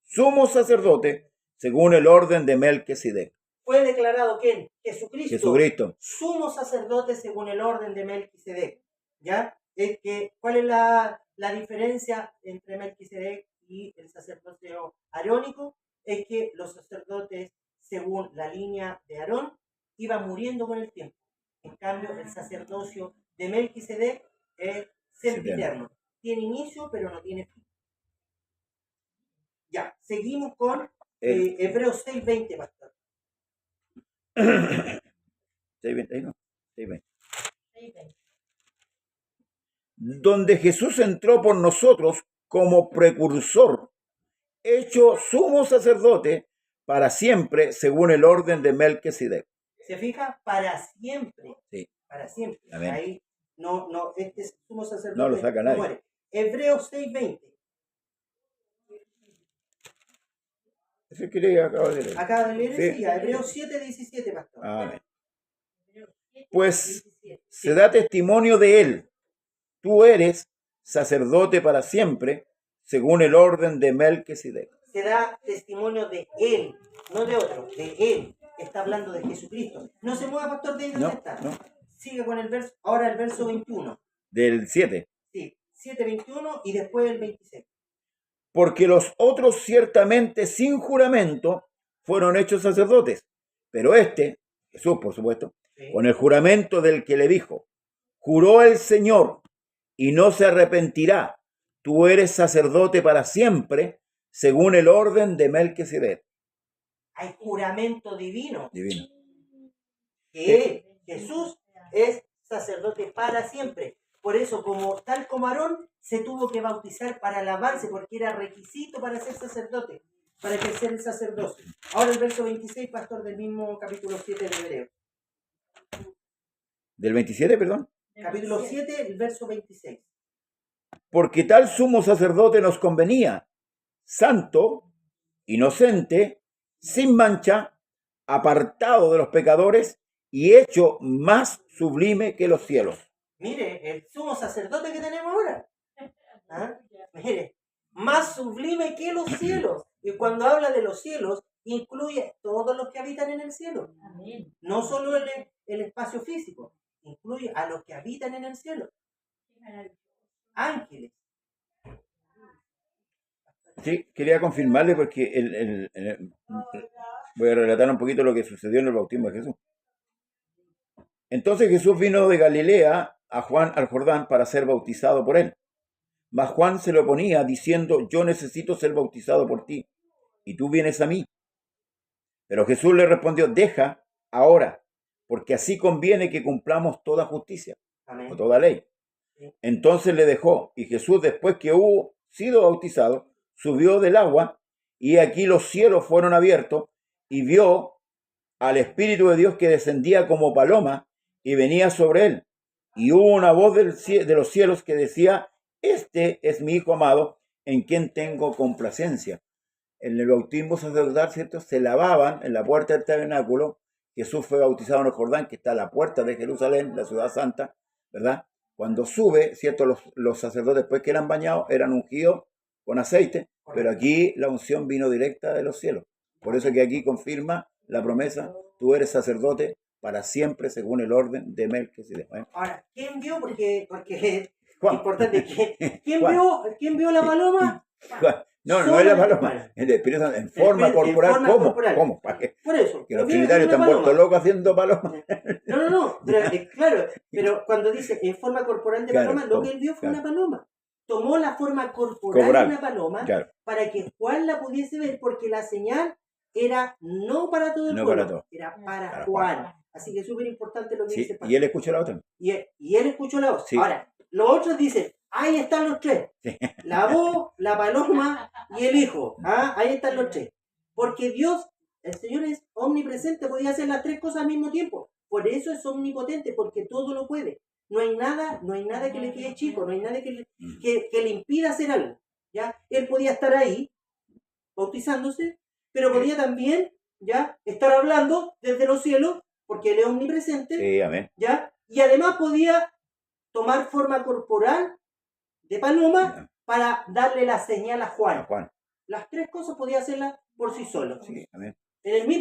sumo sacerdote según el orden de Melquisedec. Fue declarado ¿quién? Jesucristo. Jesucristo. Sumo sacerdote según el orden de Melquisedec. ¿Ya? Es que, ¿cuál es la diferencia entre Melquisedec y el sacerdocio arónico? Es que los sacerdotes, según la línea de Aarón, iban muriendo con el tiempo. En cambio, el sacerdocio de Melquisedec es sempiterno. Tiene inicio, pero no tiene fin. Ya, seguimos con Hebreos 6:20, pastor. 6:20, ahí no, 6:20. Donde Jesús entró por nosotros como precursor, hecho sumo sacerdote para siempre según el orden de Melquisedec. ¿Se fija? Para siempre. Sí. Para siempre. Amén. Ahí este sumo sacerdote No lo saca nadie. muere. Hebreos 6:20. Eso es que le acabo de leer. Acaba de leer Sí. ese ya. Hebreos 7:17, pastor. Amén. Pues 17. se da testimonio de él. Tú eres sacerdote para siempre, según el orden de Melquisedec. Se da testimonio de él, no de otro, de él. Está hablando de Jesucristo. No se mueva, pastor, de ahí donde No, está. no. Sigue con el verso, ahora el verso 21. Del 7. Sí, 7:21 y después el 26. Porque los otros ciertamente sin juramento fueron hechos sacerdotes, pero este, Jesús por supuesto, Sí. con el juramento del que le dijo, juró el Señor y no se arrepentirá, tú eres sacerdote para siempre, según el orden de Melquisedec. Hay juramento divino. Divino. Que Jesús es sacerdote para siempre. Por eso, tal como Aarón, se tuvo que bautizar para lavarse, porque era requisito para ser sacerdote, para ejercer el sacerdocio. Ahora el verso 26, pastor, del mismo capítulo 7 de Hebreo. Del 27, perdón. Capítulo 7, el verso 26. Porque tal sumo sacerdote nos convenía, santo, inocente, sin mancha, apartado de los pecadores y hecho más sublime que los cielos. Mire, el sumo sacerdote que tenemos ahora. ¿Ah? Mire, más sublime que los cielos. Y cuando habla de los cielos, incluye todos los que habitan en el cielo. Amén. No solo el espacio físico, incluye a los que habitan en el cielo. Qué maravilloso. Ángeles. Sí, quería confirmarle porque voy a relatar un poquito lo que sucedió en el bautismo de Jesús. Entonces Jesús vino de Galilea a Juan al Jordán para ser bautizado por él. Mas Juan se lo oponía diciendo, yo necesito ser bautizado por ti, y tú vienes a mí. Pero Jesús le respondió, deja ahora, porque así conviene que cumplamos toda justicia, Amén. o toda ley. Entonces le dejó, y Jesús, después que hubo sido bautizado, subió del agua, y aquí los cielos fueron abiertos, y vio al Espíritu de Dios que descendía como paloma, y venía sobre él. Y hubo una voz de los cielos que decía, este es mi Hijo amado, en quien tengo complacencia. En el bautismo sacerdotal, ¿cierto? Se lavaban en la puerta del tabernáculo. Jesús fue bautizado en el Jordán, que está a la puerta de Jerusalén, la ciudad santa, ¿verdad? Cuando sube, ¿cierto? Los sacerdotes, después que eran bañados, eran ungidos con aceite, pero aquí la unción vino directa de los cielos. Por eso que aquí confirma la promesa, tú eres sacerdote para siempre según el orden de Melquisedec. Ahora, ¿quién vio? Porque es Juan. importante. ¿Quién Juan. vio la paloma? No es la paloma, el Espíritu Santo, en forma corporal. forma ¿Cómo? corporal. ¿Cómo? ¿Para qué? Por eso. Que los vio trinitarios una están paloma. vueltos locos haciendo palomas. No, pero, claro, pero cuando dice en forma corporal de Claro, paloma, lo ¿cómo? que él vio fue Claro. una paloma. Tomó la forma corporal Corporal, de una paloma claro. para que Juan la pudiese ver, porque la señal era no para todo el No pueblo, para todo. era para Para Juan. Así que es súper importante lo que Sí, dice Pablo. y él escuchó la otra. Y él escuchó la voz. Sí. Ahora, los otros dicen, ahí están los tres. Sí. La voz, la paloma y el hijo. ¿Ah? Ahí están los tres. Porque Dios, el Señor es omnipresente, podía hacer las tres cosas al mismo tiempo. Por eso es omnipotente, porque todo lo puede. No hay nada que le quede chico, no hay nada que le impida hacer algo. ¿Ya? Él podía estar ahí, bautizándose, pero podía también ya estar hablando desde los cielos, porque él es omnipresente. Sí, amén. ¿Ya? Y además podía tomar forma corporal de paloma para darle la señal a Juan. Juan. Las tres cosas podía hacerlas por sí solo. Sí, amén.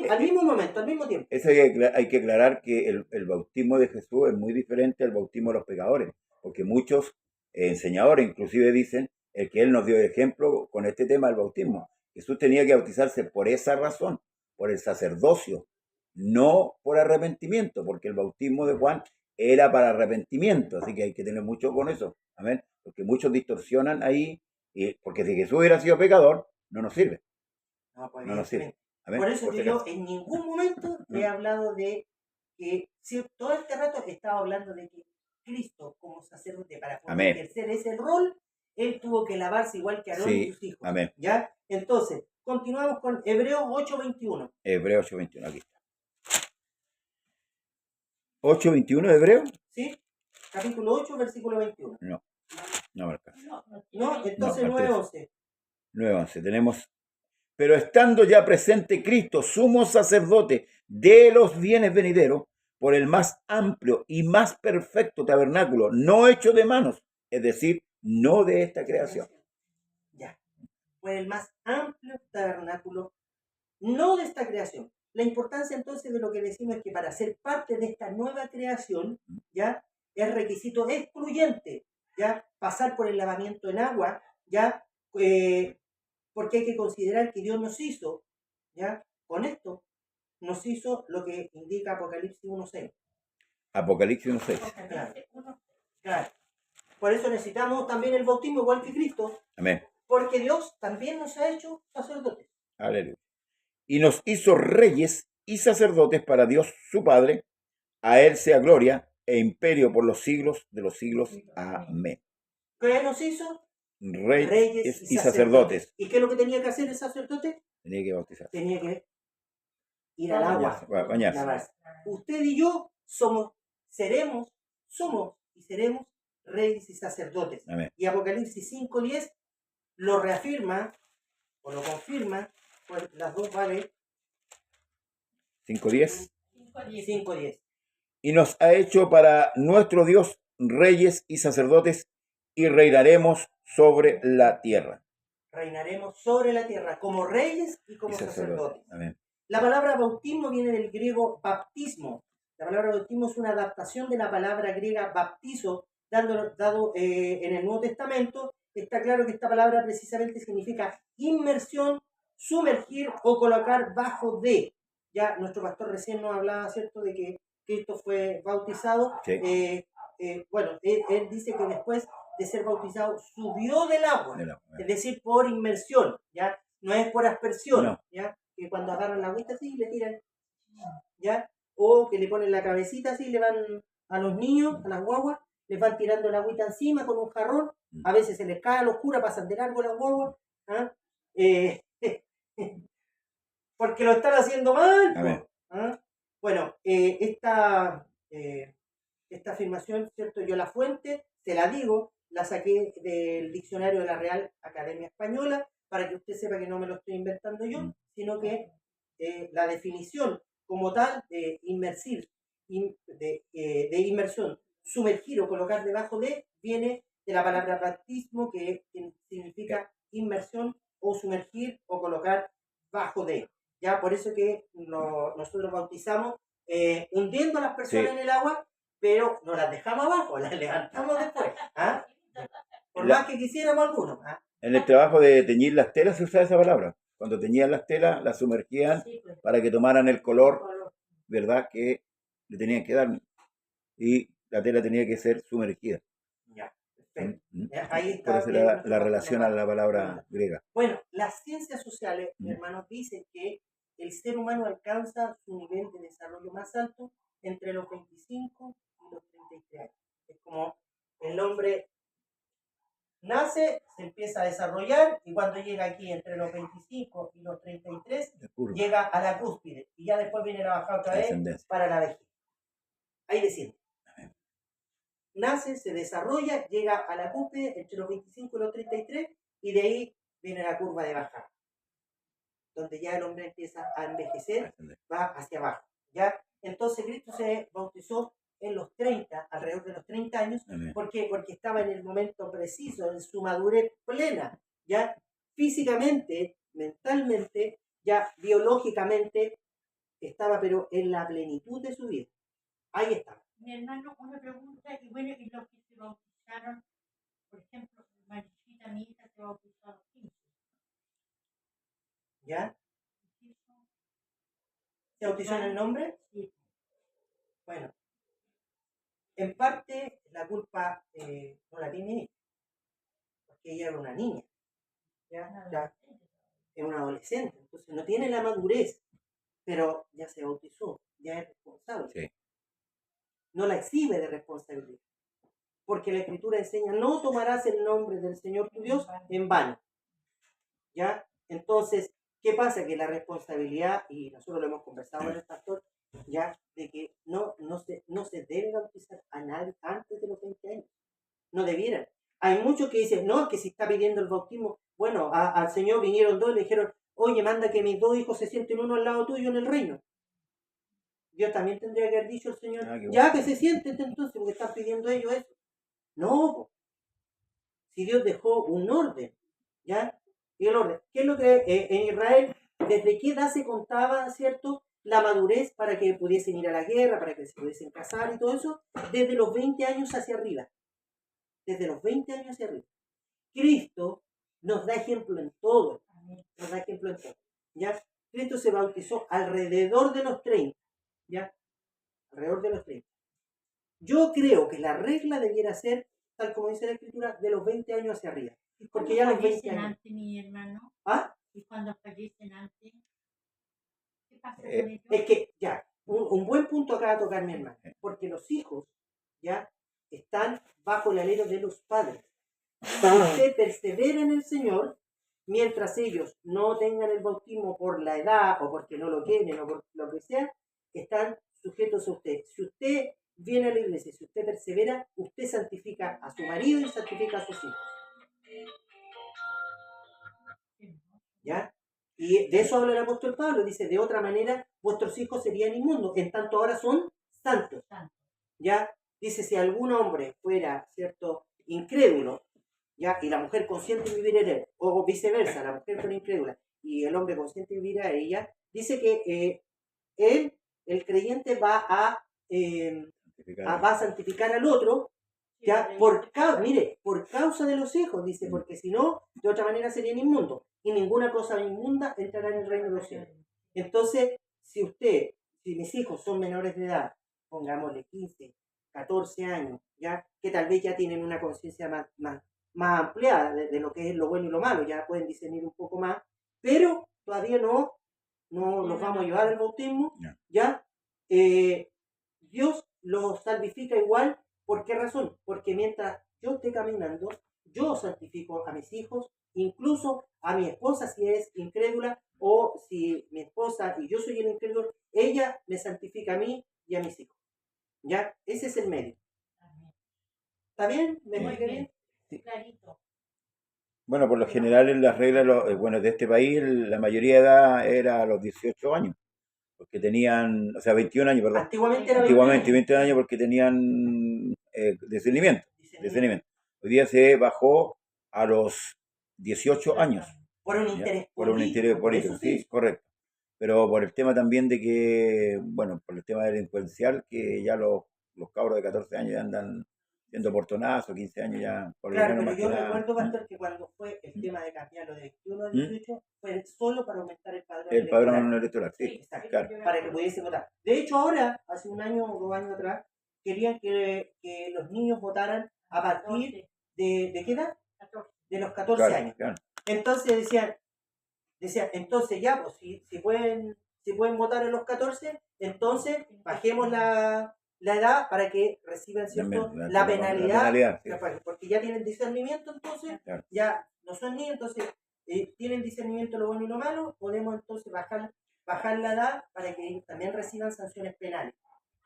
Al mismo momento, al mismo tiempo. Eso hay que aclarar que el bautismo de Jesús es muy diferente al bautismo de los pecadores, porque muchos enseñadores inclusive dicen el que él nos dio de ejemplo con este tema del bautismo. Jesús tenía que bautizarse por esa razón, por el sacerdocio, no por arrepentimiento, porque el bautismo de Juan era para arrepentimiento, así que hay que tener mucho con eso, amén, porque muchos distorsionan ahí, porque si Jesús hubiera sido pecador, no nos sirve, Pues, no nos sirve. Amén. Por eso Por que si yo acaso. en ningún momento he hablado de que, si todo este rato estaba hablando de que Cristo como sacerdote para poder Amén. ejercer ese rol, él tuvo que lavarse igual que Aarón Sí, y sus hijos. amén. ¿Ya? Entonces, continuamos con Hebreos 8:21. Hebreos 8:21, aquí está. 8:21 de Hebreo. ¿Sí? Capítulo 8, versículo 21. No me alcanza. No, entonces No, 9:11. 9:11. Tenemos, pero estando ya presente Cristo, sumo sacerdote de los bienes venideros, por el más amplio y más perfecto tabernáculo, no hecho de manos, es decir, no de esta creación. Ya. Por el más amplio tabernáculo, no de esta creación. La importancia entonces de lo que decimos es que para ser parte de esta nueva creación, ya, es requisito excluyente, ya, pasar por el lavamiento en agua, ya, porque hay que considerar que Dios nos hizo, ya, con esto, nos hizo lo que indica Apocalipsis 1:6. Apocalipsis 1:6. Claro. Por eso necesitamos también el bautismo igual que Cristo, Amén. porque Dios también nos ha hecho sacerdotes. Aleluya. Y nos hizo reyes y sacerdotes para Dios su Padre. A Él sea gloria e imperio por los siglos de los siglos. Amén. ¿Qué nos hizo? Reyes y sacerdotes. ¿Y qué es lo que tenía que hacer el sacerdote? Tenía que bautizar. Tenía que ir al agua, Bañarse. lavarse. Usted y yo somos y seremos reyes y sacerdotes. Amén. Y Apocalipsis 5:10 lo reafirma o lo confirma, pues las dos vale 5:10. 5:10. Y nos ha hecho para nuestro Dios reyes y sacerdotes y reinaremos sobre la tierra. Reinaremos sobre la tierra como reyes y como Y sacerdotes. Amén. La palabra bautismo viene del griego baptismo. La palabra bautismo es una adaptación de la palabra griega baptizo, dado en el Nuevo Testamento. Está claro que esta palabra precisamente significa inmersión, sumergir o colocar bajo de. Ya nuestro pastor recién nos hablaba, ¿cierto?, de que Cristo fue bautizado. Sí. Él dice que después de ser bautizado subió del agua, Amén. es decir, por inmersión, ¿ya? No es por aspersión, No. ¿ya? Que cuando agarran la agüita así le tiran, ¿ya? O que le ponen la cabecita así, le van a los niños, a las guaguas, les van tirando la agüita encima con un jarrón, a veces se les cae a los curas, pasan de largo las guaguas, ¿ah? Porque lo están haciendo mal. Amén. ¿Ah? Bueno, esta afirmación, ¿cierto? Yo la fuente, se la digo, la saqué del diccionario de la Real Academia Española, para que usted sepa que no me lo estoy inventando yo, sino que la definición como tal de inmersir, de inmersión, sumergir o colocar debajo de, viene de la palabra baptismo, que significa inmersión o sumergir o colocar bajo de. Ya, por eso que nosotros bautizamos hundiendo a las personas en el agua, pero no las dejamos abajo, las levantamos después. ¿Ah? Por más que quisiéramos algunos. ¿Ah? En el trabajo de teñir las telas se usa esa palabra. Cuando teñían las telas, las sumergían para que tomaran el color, ¿verdad?, que le tenían que dar. Y la tela tenía que ser sumergida. Ya, perfecto. Ya, ahí está. Por eso la relación a la palabra griega. Bueno, las ciencias sociales, hermanos, dicen que el ser humano alcanza su nivel de desarrollo más alto entre los 25 y los 33 años. Es como el hombre nace, se empieza a desarrollar y cuando llega aquí entre los 25 y los 33, llega a la cúspide y ya después viene a bajar otra vez para la vejez. Ahí desciende. Nace, se desarrolla, llega a la cúspide entre los 25 y los 33 y de ahí viene la curva de bajada, donde ya el hombre empieza a envejecer, va hacia abajo, ¿ya? Entonces Cristo se bautizó en los 30, alrededor de los 30 años. ¿Por qué? Porque estaba en el momento preciso, en su madurez plena, ya físicamente, mentalmente, ya biológicamente, estaba pero en la plenitud de su vida. Ahí estaba. Mi hermano, una pregunta, y bueno, y los que se bautizaron, por ejemplo, Marichita, mi hija, se bautizó a los 15. ¿Ya? ¿Se bautizó en el nombre? Sí. Bueno, en parte la culpa no la tiene ella, porque ella era una niña, ya es una adolescente, entonces no tiene la madurez, pero ya se bautizó, ya es responsable. Sí. No la exhibe de responsabilidad, porque la Escritura enseña: no tomarás el nombre del Señor tu Dios en vano. ¿Ya? Entonces, ¿qué pasa? Que la responsabilidad, y nosotros lo hemos conversado con el pastor, ya, de que no se debe bautizar a nadie antes de los 20 años. No debieran. Hay muchos que dicen, no, que si está pidiendo el bautismo, bueno, al Señor vinieron dos y le dijeron, oye, manda que mis dos hijos se sienten uno al lado tuyo en el reino. Dios también tendría que haber dicho al Señor, ya que se sienten entonces, porque están pidiendo ellos eso. No, si Dios dejó un orden, ¿ya? Y el orden. ¿Qué es lo que en Israel, desde qué edad se contaba, cierto, la madurez para que pudiesen ir a la guerra, para que se pudiesen casar y todo eso? Desde los 20 años hacia arriba. Desde los 20 años hacia arriba. Cristo nos da ejemplo en todo. Nos da ejemplo en todo. ¿Ya? Cristo se bautizó alrededor de los 30. ¿Ya? Alrededor de los 30. Yo creo que la regla debiera ser, tal como dice la Escritura, de los 20 años hacia arriba. Porque ya los 20 años. Antes, mi hermano? ¿Ah? ¿Y cuando fallecen antes? ¿Qué pasa con ellos? Es que, ya, un buen punto acá a tocar, mi hermano. Porque los hijos, ya, están bajo el alero de los padres. Usted persevera en el Señor, mientras ellos no tengan el bautismo por la edad, o porque no lo quieren, o por lo que sea, están sujetos a usted. Si usted viene a la iglesia, si usted persevera, usted santifica a su marido y santifica a sus hijos. ¿Ya? Y de eso habla el apóstol Pablo, dice, de otra manera, vuestros hijos serían inmundos, en tanto ahora son santos. ¿Ya? Dice, si algún hombre fuera, ¿cierto?, incrédulo, ¿ya? Y la mujer consciente en vivir en él, o viceversa, la mujer fuera incrédula y el hombre consciente en vivir a ella, dice que él, el creyente, va a santificar al otro, ya, por causa de los hijos, dice, porque si no, de otra manera serían inmundos, y ninguna cosa inmunda entrará en el reino de los cielos. Entonces, si mis hijos son menores de edad, pongámosle 15, 14 años, ya, que tal vez ya tienen una conciencia más ampliada de lo que es lo bueno y lo malo, ya pueden discernir un poco más, pero todavía no los vamos a llevar al bautismo, ya, Dios los salvifica igual. ¿Por qué razón? Porque mientras yo esté caminando, yo santifico a mis hijos, incluso a mi esposa si es incrédula, o si mi esposa y yo soy el incrédulo, ella me santifica a mí y a mis hijos. ¿Ya? Ese es el medio. ¿Está bien? ¿Me expliqué bien? Sí. Clarito. Bueno, por lo general en las reglas de este país, la mayoría de edad era a los 18 años, porque tenían, o sea, 21 años, perdón. Antiguamente era 20 años porque tenían discernimiento. Hoy día se bajó a los 18 años. Por un interés político. Por un interés político, sí, correcto. Pero por el tema también de que, bueno, por el tema delincuencial, que ya los cabros de 14 años ya andan siendo portonazos, 15 años ya. Por claro, lo menos pero yo recuerdo, pastor, que cuando fue el tema de cambiarlo de 21 a 18, fue solo para aumentar el padrón electoral. El padrón electoral, sí. Exacto, claro. Para que pudiese votar. De hecho, ahora, hace un año o 2 años atrás, querían que los niños votaran a partir de ¿qué edad? De los 14 años. Claro. Entonces decían, entonces ya, pues si pueden votar a los 14, entonces bajemos la edad para que reciban, ¿cierto?, la penalidad, sí. Porque ya tienen discernimiento, entonces, claro. Ya no son niños, entonces tienen discernimiento lo bueno y lo malo, podemos entonces bajar la edad para que ellos también reciban sanciones penales.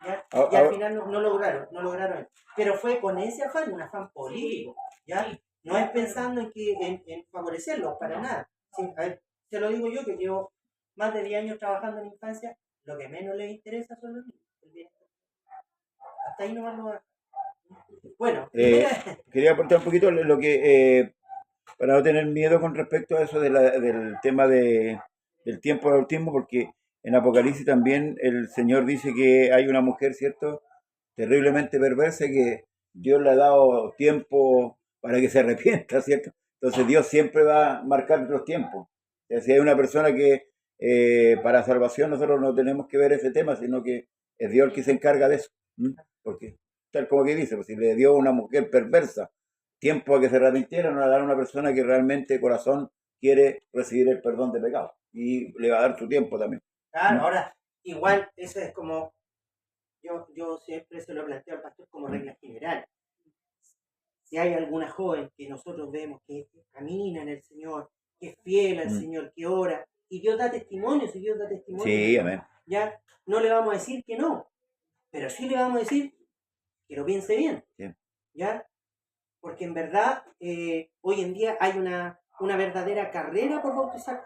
¿Ya? Y al final no lograron. Pero fue con ese afán, un afán político, ¿ya? No es pensando en favorecerlos, para nada. Sí, a ver, te lo digo yo, que llevo más de 10 años trabajando en infancia, lo que menos les interesa son los niños. Hasta ahí nomás lo va. Bueno, quería aportar un poquito lo que, para no tener miedo con respecto a eso del tema del tiempo del bautismo, porque en Apocalipsis también el Señor dice que hay una mujer, ¿cierto?, terriblemente perversa, que Dios le ha dado tiempo para que se arrepienta, ¿cierto? Entonces Dios siempre va a marcar los tiempos. O sea, si hay una persona que para salvación, nosotros no tenemos que ver ese tema, sino que es Dios el que se encarga de eso. Porque, tal como que dice, pues, si le dio a una mujer perversa tiempo a que se arrepintiera, no le dará a una persona que realmente de corazón quiere recibir el perdón de pecado. Y le va a dar su tiempo también. Claro, ahora, igual, eso es como, yo siempre se lo planteo al pastor como regla general. Si hay alguna joven que nosotros vemos que camina en el Señor, que es fiel al Señor, que ora, y Dios da testimonio, si Dios da testimonio, sí, amén. ya no le vamos a decir que no, pero sí le vamos a decir que lo piense bien, Sí. ¿ya? Porque en verdad hoy en día hay una verdadera carrera por bautizar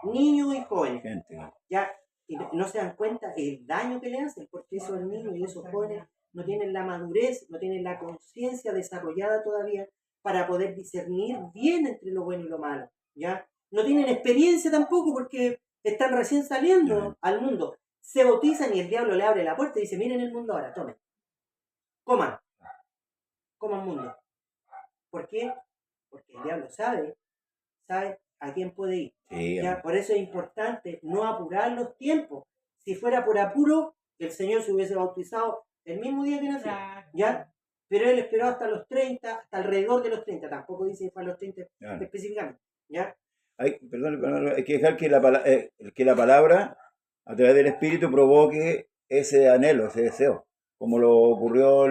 niños y jóvenes, Gente, ¿no? ¿ya? Y no se dan cuenta el daño que le hacen, porque esos niños y esos jóvenes no tienen la madurez, no tienen la conciencia desarrollada todavía para poder discernir bien entre lo bueno y lo malo, ¿ya? No tienen experiencia tampoco porque están recién saliendo al mundo. Se bautizan y el diablo le abre la puerta y dice, miren el mundo ahora, tomen, coman mundo. ¿Por qué? Porque el diablo sabe a quién puede ir. Sí, ¿Ya? amén. Por eso es importante no apurar los tiempos. Si fuera por apuro, el Señor se hubiese bautizado el mismo día que nació, ¿ya? Pero él esperó hasta los 30, hasta alrededor de los 30, tampoco dice que fue a los 30 Claro. específicamente, ¿ya? Perdón, hay que dejar que la palabra, a través del Espíritu, provoque ese anhelo, ese deseo, como lo ocurrió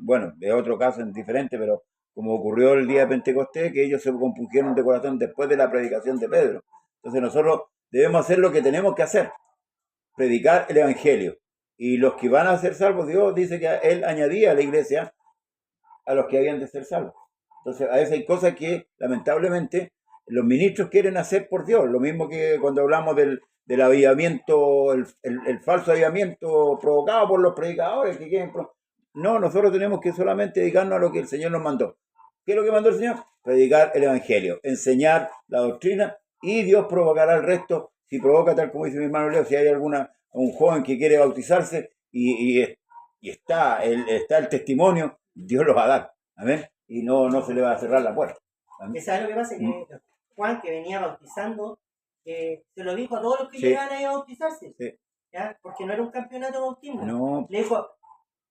bueno, es otro caso diferente, pero como ocurrió el día de Pentecostés, que ellos se compungieron de corazón después de la predicación de Pedro. Entonces nosotros debemos hacer lo que tenemos que hacer, predicar el Evangelio. Y los que van a ser salvos, Dios dice que Él añadía a la iglesia a los que habían de ser salvos. Entonces a veces hay cosas que lamentablemente los ministros quieren hacer por Dios, lo mismo que cuando hablamos del avivamiento, el falso avivamiento provocado por los predicadores que quieren... No, nosotros tenemos que solamente dedicarnos a lo que el Señor nos mandó. ¿Qué es lo que mandó el Señor? Predicar el Evangelio, enseñar la doctrina y Dios provocará el resto. Si provoca, tal como dice mi hermano Leo, si hay un joven que quiere bautizarse y está el testimonio, Dios los va a dar. Amén. Y no se le va a cerrar la puerta. ¿Sabes lo que pasa? Que Juan, que venía bautizando, se lo dijo a todos los que Sí. llegaban ahí a bautizarse, Sí. ¿ya? Porque no era un campeonato de bautismo. No,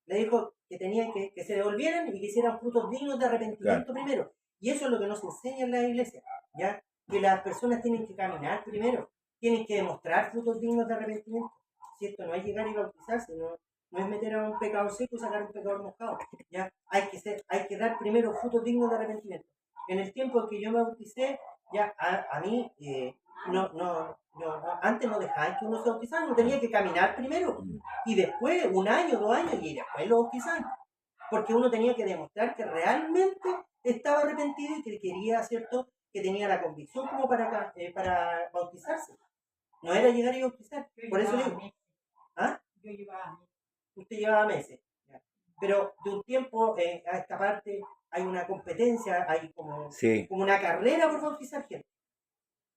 Le dijo que tenían que se devolvieran y que hicieran frutos dignos de arrepentimiento primero. Y eso es lo que nos enseña en la iglesia, ¿ya? Que las personas tienen que caminar primero, tienen que demostrar frutos dignos de arrepentimiento. Si esto no es llegar y bautizarse, no es meter a un pecador seco y sacar a un pecador mojado, ¿ya? Hay que dar primero frutos dignos de arrepentimiento. En el tiempo en que yo me bauticé, ya a mí antes no dejaban que uno se bautizara, uno tenía que caminar primero y después, 1 año, 2 años, y después lo bautizaban, porque uno tenía que demostrar que realmente estaba arrepentido y que quería, ¿cierto?, que tenía la convicción como para bautizarse. No era llegar y bautizar, por eso digo, ¿ah? Yo llevaba meses. Usted llevaba meses, ya. Pero de un tiempo a esta parte hay una competencia, hay como sí. una carrera por bautizar gente.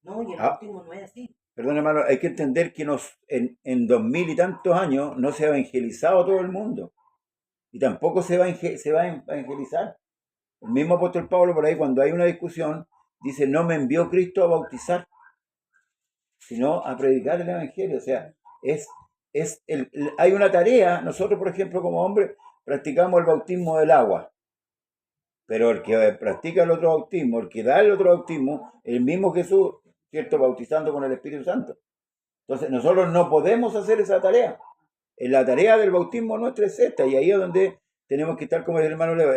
No, y el bautismo no es así. Perdón, hermano, hay que entender que en 2000 y tantos años no se ha evangelizado todo el mundo. Y tampoco se va a evangelizar. El mismo apóstol Pablo, por ahí, cuando hay una discusión, dice, no me envió Cristo a bautizar, sino a predicar el Evangelio. O sea, hay una tarea. Nosotros, por ejemplo, como hombres, practicamos el bautismo del agua. Pero el que practica el otro bautismo, el que da el otro bautismo, el mismo Jesús, ¿cierto?, bautizando con el Espíritu Santo. Entonces, nosotros no podemos hacer esa tarea. La tarea del bautismo nuestra es esta, y ahí es donde tenemos que estar, como el hermano Leo.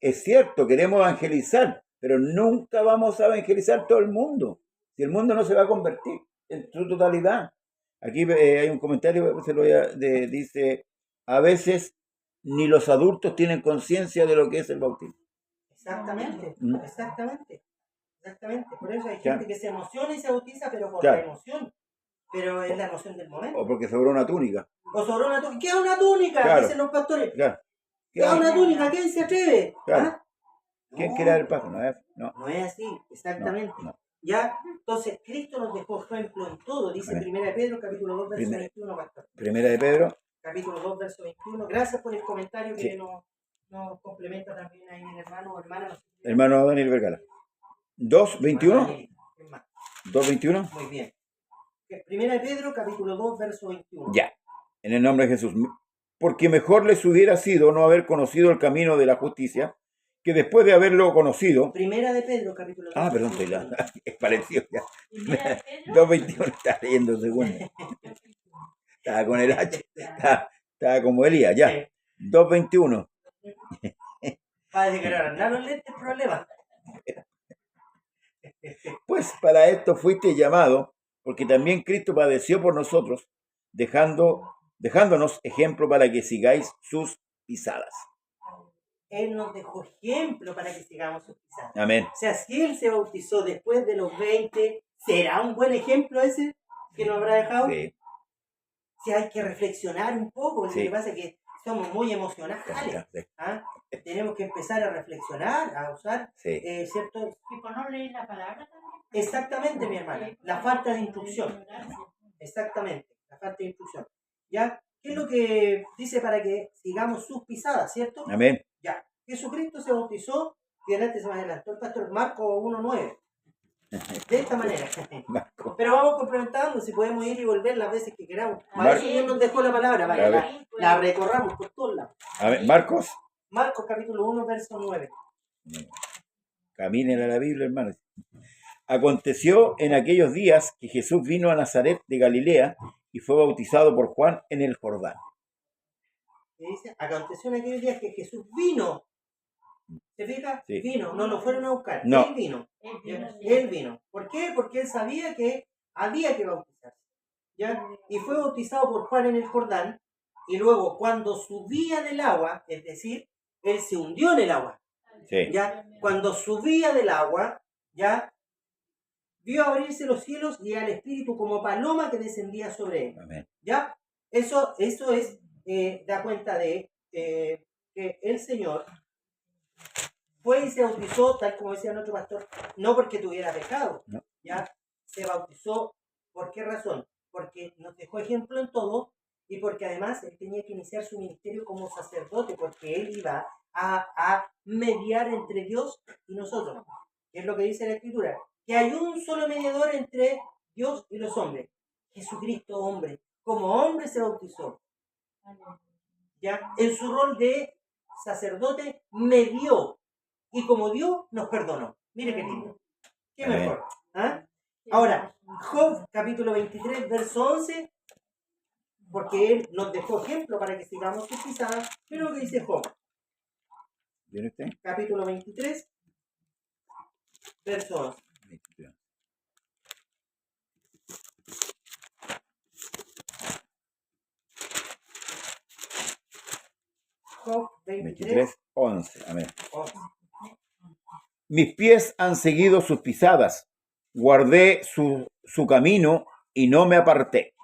Es cierto, queremos evangelizar, pero nunca vamos a evangelizar todo el mundo. Si el mundo no se va a convertir en su totalidad. Aquí hay un comentario, dice, a veces ni los adultos tienen conciencia de lo que es el bautismo. Exactamente, exactamente. Por eso hay gente Claro. que se emociona y se bautiza, pero por Claro. la emoción. Pero es la emoción del momento. O porque sobró una túnica. O sobre una túnica. ¿Qué es una túnica? Claro. Dicen los pastores. Claro. ¿Qué es una túnica? ¿Quién se atreve? Claro. ¿Ah? ¿Quién No, quiere dar el paso? No. no es así, exactamente. No. ¿Ya? Entonces, Cristo nos dejó ejemplo en todo. Dice Amén. 1 de Pedro, capítulo 2, verso Primera. 21, pastor. Primera de Pedro. Capítulo 2, verso 21. Gracias por el comentario que Sí. nos complementa también ahí mi hermano o hermana. Hermano Daniel Vergara. 2.21. Es más. 2.21. Muy bien. Primera de Pedro, capítulo 2, verso 21. Ya. En el nombre de Jesús. Porque mejor les hubiera sido no haber conocido el camino de la justicia, que después de haberlo conocido. Primera de Pedro, capítulo 2. Perdón, es parecido ya. Primera de Pedro. 2.21 está leyendo segundo. Estaba con el H. Estaba como Elías, ya. 2.21. Para declarar los lentes, problema. Pues para esto fuiste llamado, porque también Cristo padeció por nosotros, dejándonos ejemplo para que sigáis sus pisadas. Él nos dejó ejemplo para que sigamos sus pisadas. Amén. O sea, si Él se bautizó después de los 20, ¿será un buen ejemplo ese que nos habrá dejado? Sí. Si hay que reflexionar un poco, Sí. lo que pasa es que somos muy emocionales. Sí. ¿Ah? Tenemos que empezar a reflexionar, a usar, Sí. ¿cierto? Y por no leer la palabra también. Exactamente, mi hermana, la falta de instrucción. Exactamente, la falta de instrucción. ¿Ya? ¿Qué es lo que dice para que sigamos sus pisadas, cierto? Amén. Ya. Jesucristo se bautizó, y adelante se me adelantó el pastor, Marcos 1:9. De esta manera. Marcos. Pero vamos complementando, si podemos ir y volver las veces que queramos. Para Mar- eso Dios nos dejó la palabra, para que la recorramos por todos lados. Amén. Marcos. Marcos capítulo 1, verso 9. Caminen a la Biblia, hermanos. Aconteció en aquellos días que Jesús vino a Nazaret de Galilea y fue bautizado por Juan en el Jordán. Y dice, aconteció en aquellos días que Jesús vino. ¿Se fija? Sí. Vino, no lo fueron a buscar. No. Él vino. Él vino, sí. Él vino. ¿Por qué? Porque él sabía que había que bautizarse. ¿Ya? Y fue bautizado por Juan en el Jordán. Y luego, cuando subía del agua, es decir, él se hundió en el agua. Sí. ¿Ya? Cuando subía del agua, ¿ya? Vio abrirse los cielos y al Espíritu como paloma que descendía sobre él. Amén. ¿Ya? Eso es, da cuenta de que el Señor fue y se bautizó, tal como decía nuestro pastor, no porque tuviera pecado, No. ¿ya? Se bautizó, ¿por qué razón? Porque nos dejó ejemplo en todo y porque además él tenía que iniciar su ministerio como sacerdote, porque él iba a mediar entre Dios y nosotros. ¿Qué es lo que dice la Escritura? Que hay un solo mediador entre Dios y los hombres. Jesucristo, hombre. Como hombre se bautizó. ¿Ya? En su rol de sacerdote medió. Y como Dios nos perdonó. Mire qué lindo. Qué Amén. mejor. ¿Ah? Ahora, Job, capítulo 23, verso 11, porque él nos dejó ejemplo para que sigamos sus pisadas. Mira lo que dice Job, ¿Viene usted? capítulo 23, verso 11. Job 23, 23:11. Amén. 11. Mis pies han seguido sus pisadas, guardé su camino y no me aparté.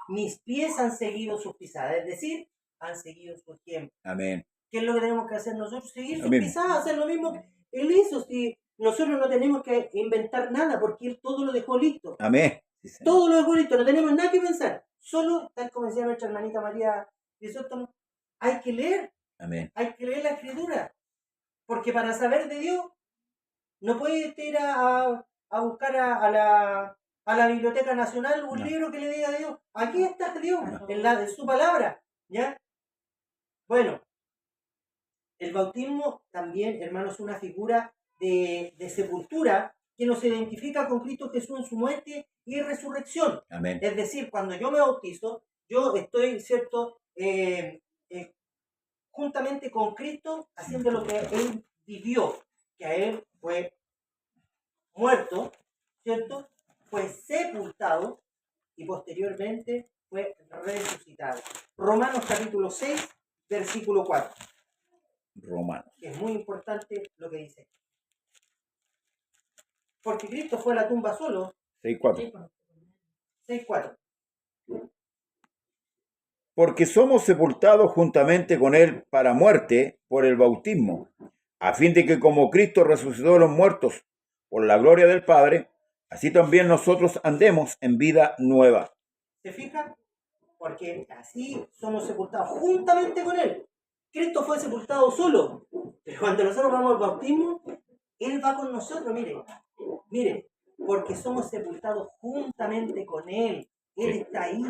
Mis pies han seguido sus pisadas, es decir, han seguido su ejemplo. Amén. ¿Qué es lo que tenemos que hacer nosotros? Seguir sus Amén. pisadas, hacer lo mismo que él hizo. Si nosotros no tenemos que inventar nada porque él todo lo dejó listo. Amén. Sí, Señor. Todo lo dejó listo, no tenemos nada que pensar. Solo, tal como decía nuestra hermanita María de Sótano, hay que leer Amén. la Escritura. Porque para saber de Dios, no puedes ir a buscar a la Biblioteca Nacional un No. libro que le diga a Dios. Aquí está Dios, No. en su palabra. ¿Ya? Bueno, el bautismo también, hermanos, es una figura de sepultura que nos identifica con Cristo Jesús en su muerte y resurrección. Amén. Es decir, cuando yo me bautizo, yo estoy, ¿cierto?, juntamente con Cristo haciendo lo que Él vivió, que a Él fue muerto, ¿cierto? Fue sepultado y posteriormente fue resucitado. Romanos capítulo 6, versículo 4. Romanos. Que es muy importante lo que dice. Porque Cristo fue a la tumba solo, 6:4. 6:4. Porque somos sepultados juntamente con él para muerte por el bautismo, a fin de que como Cristo resucitó de los muertos por la gloria del Padre, así también nosotros andemos en vida nueva. ¿Se fijan? Porque así somos sepultados juntamente con Él. Cristo fue sepultado solo, pero cuando nosotros vamos al bautismo, Él va con nosotros, mire, porque somos sepultados juntamente con Él. Él Sí. está ahí,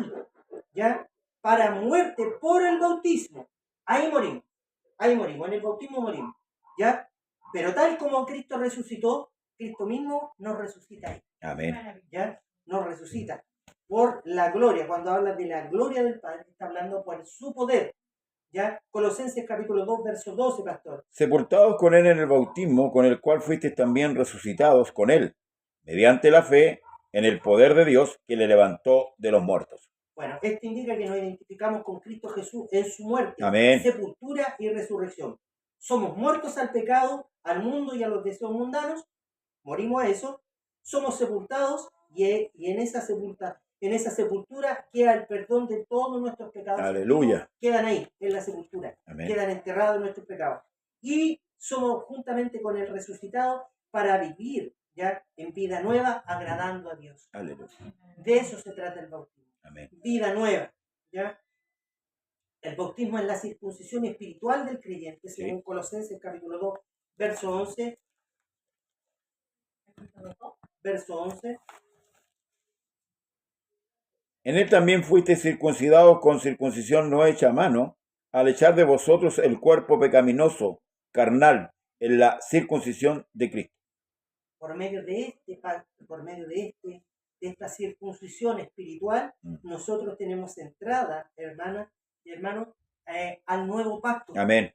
¿ya? Para muerte por el bautismo. Ahí morimos, en el bautismo morimos, ¿ya? Pero tal como Cristo resucitó, Cristo mismo nos resucita ahí. Amén. ¿Ya? Nos resucita por la gloria. Cuando habla de la gloria del Padre, está hablando por su poder. ¿Ya? Colosenses capítulo 2, verso 12, pastor. Sepultados con él en el bautismo, con el cual fuisteis también resucitados con él, mediante la fe en el poder de Dios que le levantó de los muertos. Bueno, esto indica que nos identificamos con Cristo Jesús en su muerte, Amén. sepultura y resurrección. Somos muertos al pecado, al mundo y a los deseos mundanos, morimos a eso, somos sepultados y en esa sepultura queda el perdón de todos nuestros pecados. Aleluya. Quedan ahí, en la sepultura. Amén. Quedan enterrados nuestros pecados. Y somos juntamente con el resucitado para vivir ya en vida nueva, agradando a Dios. Aleluya. De eso se trata el bautismo. Amén. Vida nueva, ¿ya? El bautismo es la circuncisión espiritual del creyente, Sí. según Colosenses capítulo 2, verso 11. Verso 11. En él también fuisteis circuncidados con circuncisión no hecha a mano, al echar de vosotros el cuerpo pecaminoso, carnal, en la circuncisión de Cristo. Por medio de esta circuncisión espiritual, nosotros tenemos entrada, hermana y hermano, al nuevo pacto. Amén.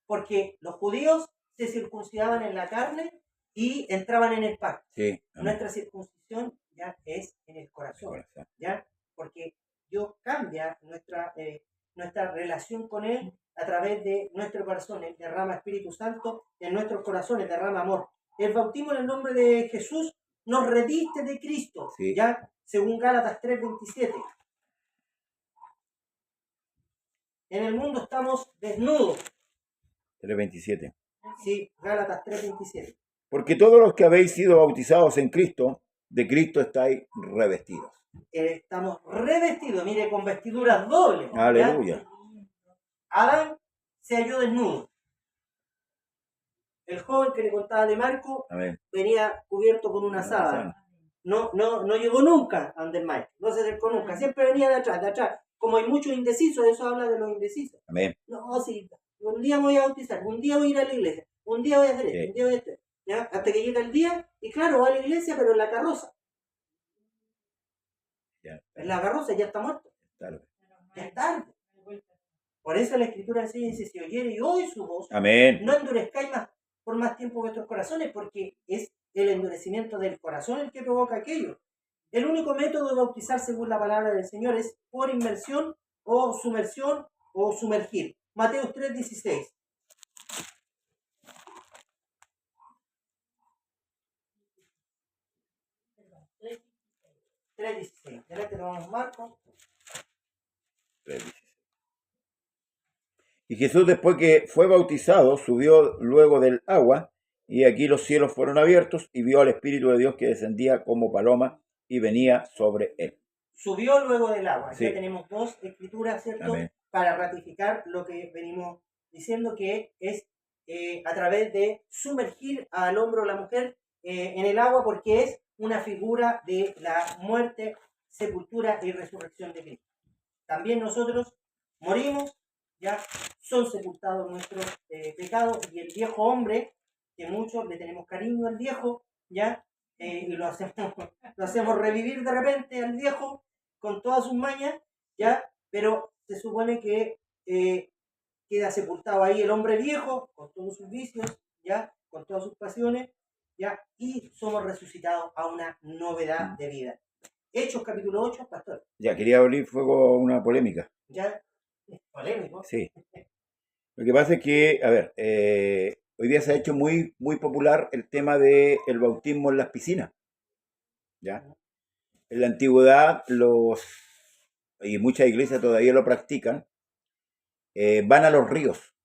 Porque los judíos se circuncidaban en la carne y entraban en el pacto. Sí. Amén. Nuestra circuncisión ya es en el corazón, ¿ya? Porque Dios cambia nuestra relación con Él a través de nuestro corazón. Él derrama Espíritu Santo en nuestros corazones, derrama amor. El bautismo en el nombre de Jesús nos reviste de Cristo, Sí. ¿ya? Según Gálatas 3:27. En el mundo estamos desnudos. 3:27. Sí, Gálatas 3:27. Porque todos los que habéis sido bautizados en Cristo, de Cristo estáis revestidos. Estamos revestidos, mire, con vestiduras dobles. ¿ya? Aleluya. Adán se halló desnudo. El joven que le contaba de Marco Amén. venía cubierto con una sábana. No llegó nunca a donde Mike, no se acercó nunca, siempre venía de atrás. Como hay muchos indecisos, eso habla de los indecisos. Amén. No, sí, un día me voy a bautizar, un día voy a ir a la iglesia, un día voy a hacer esto, Sí. un día voy a hacer esto. ¿Ya? Hasta que llega el día, y claro, va a la iglesia, pero en la carroza. Ya. En la carroza ya está muerto, Claro. ya es tarde. Por eso la Escritura enseña y dice, si oyere y oye su voz, Amén. no endurezcáis más por más tiempo vuestros corazones, porque es el endurecimiento del corazón el que provoca aquello. El único método de bautizar según la palabra del Señor es por inmersión o sumergir. Mateo 3:16. Delante tomamos Marcos. 3:16. Y Jesús, después que fue bautizado, subió luego del agua, y aquí los cielos fueron abiertos, y vio al Espíritu de Dios que descendía como paloma y venía sobre él. Subió luego del agua. Sí. Ya tenemos dos escrituras, ¿cierto? Amén. Para ratificar lo que venimos diciendo, que es a través de sumergir al hombre o la mujer en el agua, porque es una figura de la muerte, sepultura y resurrección de Cristo. También nosotros morimos, ya son sepultados nuestros pecados, y el viejo hombre, que muchos le tenemos cariño al viejo, ya, y lo hacemos revivir de repente al viejo con todas sus mañas, ya, pero se supone que queda sepultado ahí el hombre viejo con todos sus vicios, ya, con todas sus pasiones, ya, y somos resucitados a una novedad de vida. Hechos capítulo 8, pastor. Ya, quería abrir fuego a una polémica. Ya, es polémico. Sí. Lo que pasa es que, a ver, hoy día se ha hecho muy, muy popular el tema del bautismo en las piscinas. ¿Ya? En la antigüedad, y muchas iglesias todavía lo practican, van a los ríos,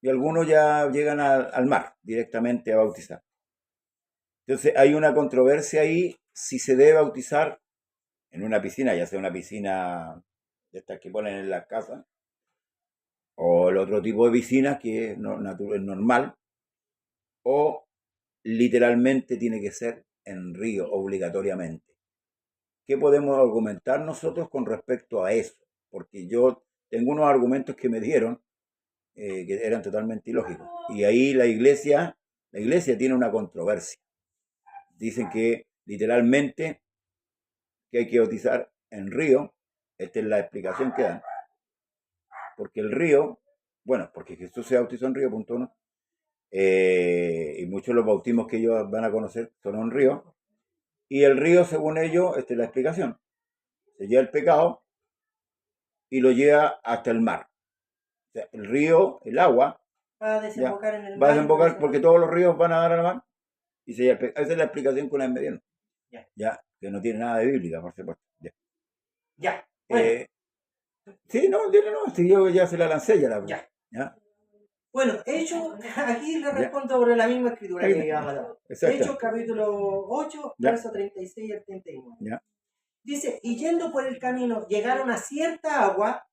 y algunos ya llegan al mar directamente a bautizar. Entonces hay una controversia ahí si se debe bautizar en una piscina, ya sea una piscina de estas que ponen en las casas, o el otro tipo de piscinas que es normal, o literalmente tiene que ser en río obligatoriamente. ¿Qué podemos argumentar nosotros con respecto a eso? Porque yo tengo unos argumentos que me dieron que eran totalmente ilógicos. Y ahí la iglesia tiene una controversia. Dicen que literalmente que hay que bautizar en río. Esta es la explicación que dan. Porque el río, bueno, porque Jesús se bautizó en río, punto uno. Y muchos de los bautismos que ellos van a conocer son en río. Y el río, según ellos, esta es la explicación, se lleva el pecado y lo lleva hasta el mar. O sea, el río, el agua, Va a desembocar en el va a mar. desembocar porque todos los ríos van a dar al mar y se lleva el pecado. Esa es la explicación que una vez me dieron. Ya, que no tiene nada de bíblica, por supuesto. Ya. Bueno. Sí, no, si yo ya se la lancé ya. ¿Ya? Bueno, Hechos, aquí le respondo sobre la misma escritura que habíamos dado. Hechos capítulo 8, verso 36 al 31. Ya. Dice, y yendo por el camino, llegaron a cierta agua,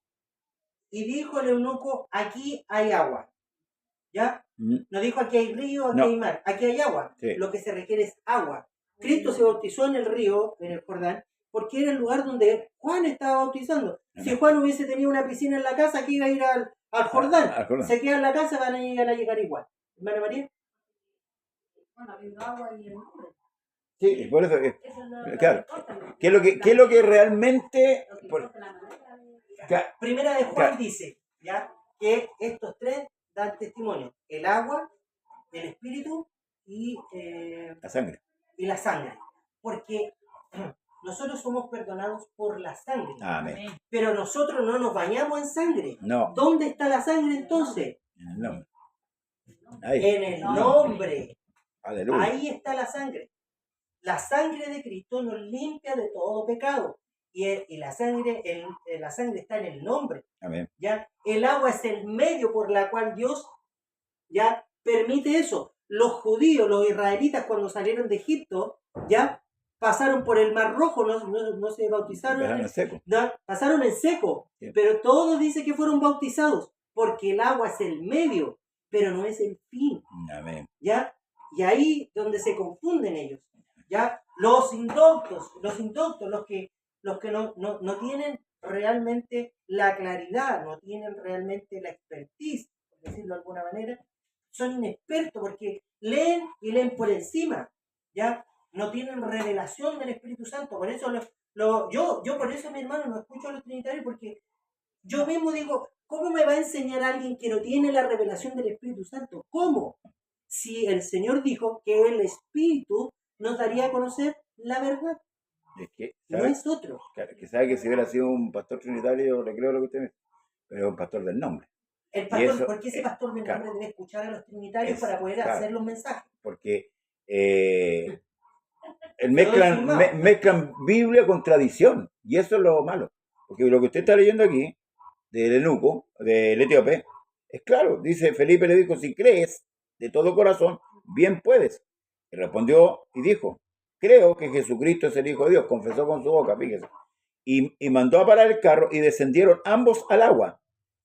y dijo el eunuco, aquí hay agua. ¿Ya? No dijo aquí hay río, aquí hay mar, aquí hay agua. Sí. Lo que se requiere es agua. Cristo se bautizó en el río, en el Jordán, porque era el lugar donde Juan estaba bautizando. Si Juan hubiese tenido una piscina en la casa, aquí iba a ir al Jordán. Se queda en la casa, van a llegar igual. ¿Hermana María? Bueno, habiendo agua y el nombre. Sí, por eso, claro. ¿Qué es lo que realmente... Primera de Juan dice, ¿ya? Que estos tres dan testimonio. El agua, el espíritu y la sangre. Y la sangre. Porque nosotros somos perdonados por la sangre. Amén. Pero nosotros no nos bañamos en sangre. No. ¿Dónde está la sangre entonces? En el nombre. Ahí. En el nombre. Aleluya. Ahí está la sangre. La sangre de Cristo nos limpia de todo pecado. Y la sangre está en el nombre. Amén. ¿Ya? El agua es el medio por la cual Dios ya permite eso. Los judíos, los israelitas, cuando salieron de Egipto, ya pasaron por el Mar Rojo, no se bautizaron. En seco. No, pasaron en seco. Sí. Pero todo dice que fueron bautizados, porque el agua es el medio, pero no es el fin. Amén. ¿Ya? Y ahí donde se confunden ellos. ¿Ya? Los indoctos, los que no tienen realmente la claridad, no tienen realmente la expertise, por decirlo de alguna manera, son inexpertos porque leen y leen por encima, ¿ya? No tienen revelación del Espíritu Santo. Por eso yo por eso, mi hermano, no escucho a los trinitarios, porque yo mismo digo, ¿cómo me va a enseñar alguien que no tiene la revelación del Espíritu Santo? ¿Cómo? Si el Señor dijo que el Espíritu nos daría a conocer la verdad. Es que, no es otro. Que sabe que si hubiera sido un pastor trinitario, le creo lo que usted me dice, pero es un pastor del nombre. El pastor, ¿por qué ese pastor del nombre debe escuchar a los trinitarios para poder hacer los mensajes? Porque mezclan Biblia con tradición, y eso es lo malo. Porque lo que usted está leyendo aquí, del eunuco, del etíope, es claro, dice, Felipe le dijo, si crees de todo corazón, bien puedes. Y respondió y dijo, creo que Jesucristo es el Hijo de Dios, confesó con su boca, fíjese. Y mandó a parar el carro y descendieron ambos al agua,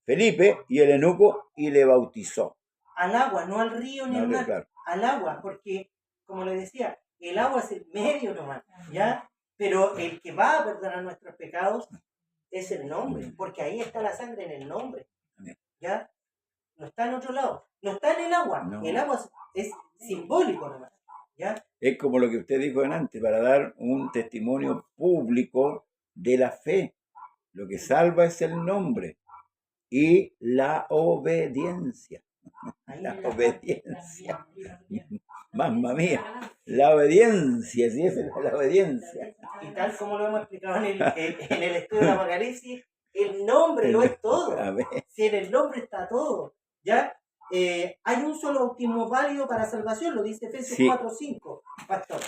Felipe y el eunuco, y le bautizó. Al agua, no al río ni al mar, claro. Al agua, porque, como le decía, el agua es el medio nomás, ¿ya? Pero el que va a perdonar nuestros pecados es el nombre, porque ahí está la sangre en el nombre, ¿ya? No está en otro lado, no está en el agua, no. El agua es simbólico nomás, ¿ya? Es como lo que usted dijo antes, para dar un testimonio público de la fe. Lo que salva es el nombre y la obediencia. La obediencia. Mamma mía, la obediencia, sí, esa es la obediencia. Y tal como lo hemos explicado en el estudio del Apocalipsis, el nombre lo es todo. Si en el nombre está todo, ¿ya? Hay un solo bautismo válido para salvación, lo dice Efesios 4:5, pastor.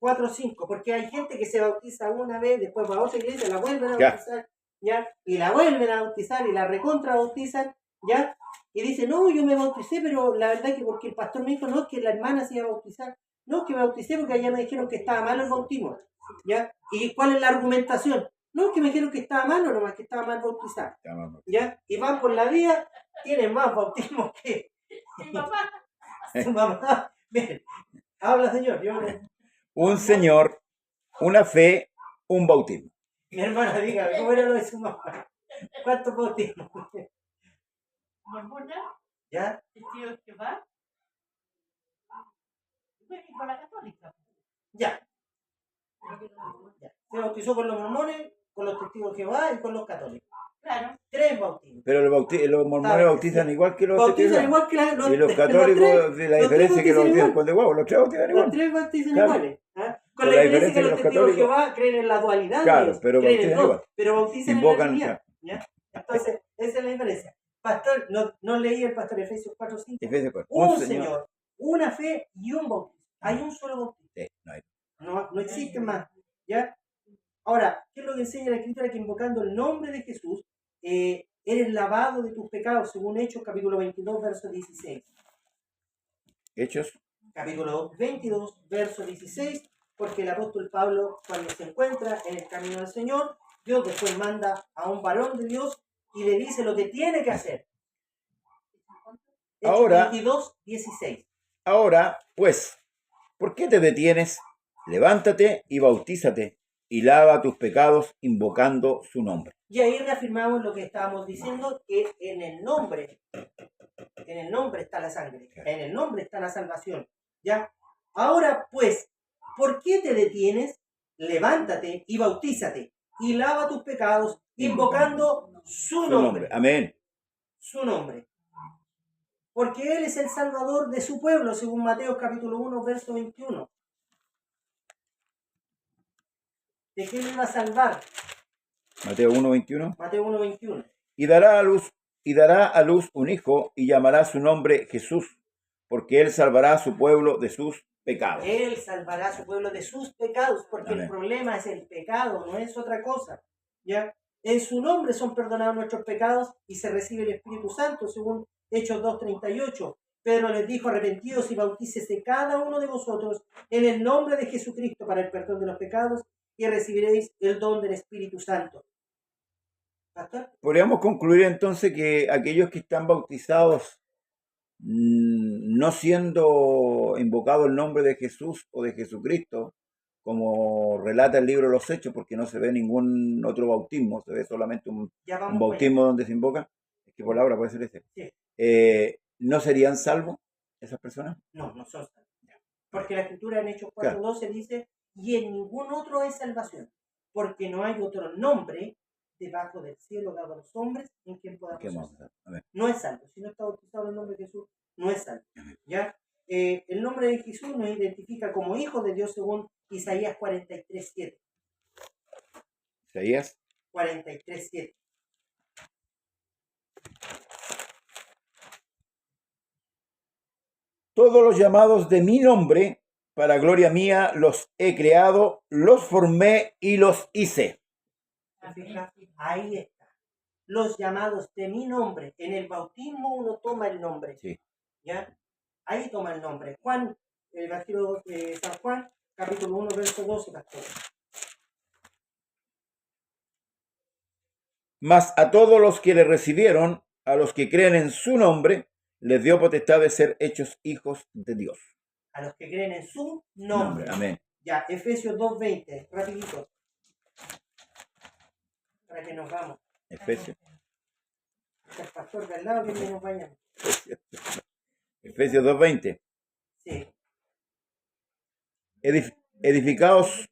4:5, porque hay gente que se bautiza una vez, después va a otra iglesia, la vuelven a bautizar, ¿ya? Y la vuelven a bautizar y la recontra bautizan, ¿ya? Y dice, no, yo me bauticé, pero la verdad que porque el pastor me dijo, no, es que la hermana se iba a bautizar. No, que me bauticé porque allá me dijeron que estaba malo el bautismo, ¿ya? ¿Y cuál es la argumentación? No, que me dijeron que estaba malo, nomás que estaba mal bautizado, ¿ya? Y van por la vida, tienen más bautismos que Mi papá. su mamá. Miren, habla, señor. Un señor, una fe, un bautismo. Mi hermana, diga, ¿cómo era lo de su mamá? ¿Cuántos bautismos? Mormona. ¿Ya? Testigo de Jehová. Bueno, y con la católica. Ya. Se bautizó con los mormones, con los testigos de Jehová y con los católicos. Claro. 3 bautismos. Pero los mormones Claro que bautizan sí. igual que los Bautizan testigos. igual que Y los católicos, de la los tres diferencia que los bautizan bautizan igual. con de huevo, los tres bautizan Los igual. tres bautizan Claro. iguales. ¿Ah? Con Pero la la diferencia diferencia que los es que los testigos de católicos, Jehová creen en la dualidad de claro, Dios, pero creen en bautizan dos, igual. pero bautizan en la Invocan, Trinidad. ¿Ya? Entonces, esa es la diferencia. Pastor, no leí el pastor Efesios 4:5. Efesios 4. Un Señor, una fe y un bautismo. Hay un solo bautismo. Sí, no hay. No existe más. ¿Ya? Ahora, ¿qué es lo que enseña la Escritura? Que invocando el nombre de Jesús, eres lavado de tus pecados, según Hechos capítulo 22, verso 16. Hechos. Capítulo 22, verso 16, porque el apóstol Pablo, cuando se encuentra en el camino del Señor, Dios después manda a un varón de Dios y le dice lo que tiene que hacer. Hechos Ahora, 22, 16. Ahora, pues, ¿por qué te detienes? Levántate y bautízate y lava tus pecados invocando su nombre. Y ahí reafirmamos lo que estábamos diciendo, que en el nombre está la sangre, en el nombre está la salvación. ¿Ya? Ahora, pues, ¿por qué te detienes? Levántate y bautízate y lava tus pecados invocando su nombre. Amén. Su nombre. Porque Él es el Salvador de su pueblo, según Mateo capítulo 1, verso 21. ¿De qué le va a salvar? Mateo 1:21. Mateo 1, 21. Y dará a luz un hijo y llamará su nombre Jesús, porque él salvará a su pueblo de sus pecados. Él salvará a su pueblo de sus pecados, porque Amén. el problema es el pecado, no es otra cosa. ¿Ya? En su nombre son perdonados nuestros pecados y se recibe el Espíritu Santo, según Hechos 2:38. Pedro les dijo: arrepentidos y bautícese cada uno de vosotros en el nombre de Jesucristo para el perdón de los pecados y recibiréis el don del Espíritu Santo. ¿Pastor? Podríamos concluir entonces que aquellos que están bautizados no siendo invocado el nombre de Jesús o de Jesucristo, como relata el libro de los Hechos, porque no se ve ningún otro bautismo, se ve solamente un bautismo donde se invoca, es que por la hora puede ser ese. Sí. ¿No serían salvos esas personas? No son salvos. Porque la Escritura en Hechos 4:12 dice: y en ningún otro hay salvación, porque no hay otro nombre debajo del cielo dado a los hombres en quien podamos ser salvos. No es salvo. Si no está bautizado en el nombre de Jesús, no es salvo. ¿Ya? El nombre de Jesús nos identifica como hijos de Dios, según Isaías 43:7. Isaías 43:7. Todos los llamados de mi nombre, para gloria mía, los he creado, los formé y los hice. Ahí está. Los llamados de mi nombre. En el bautismo uno toma el nombre. Sí. ¿Ya? Ahí toma el nombre. Juan, el Evangelio de San Juan, capítulo 1, verso 12, pastor. Mas a todos los que le recibieron, a los que creen en su nombre, les dio potestad de ser hechos hijos de Dios. A los que creen en su nombre. Amén. Ya, Efesios 2:20, rapidito. Para que nos vamos. Efesios. El pastor de al lado que nos vayan. Efesios 2:20. Sí. Edificados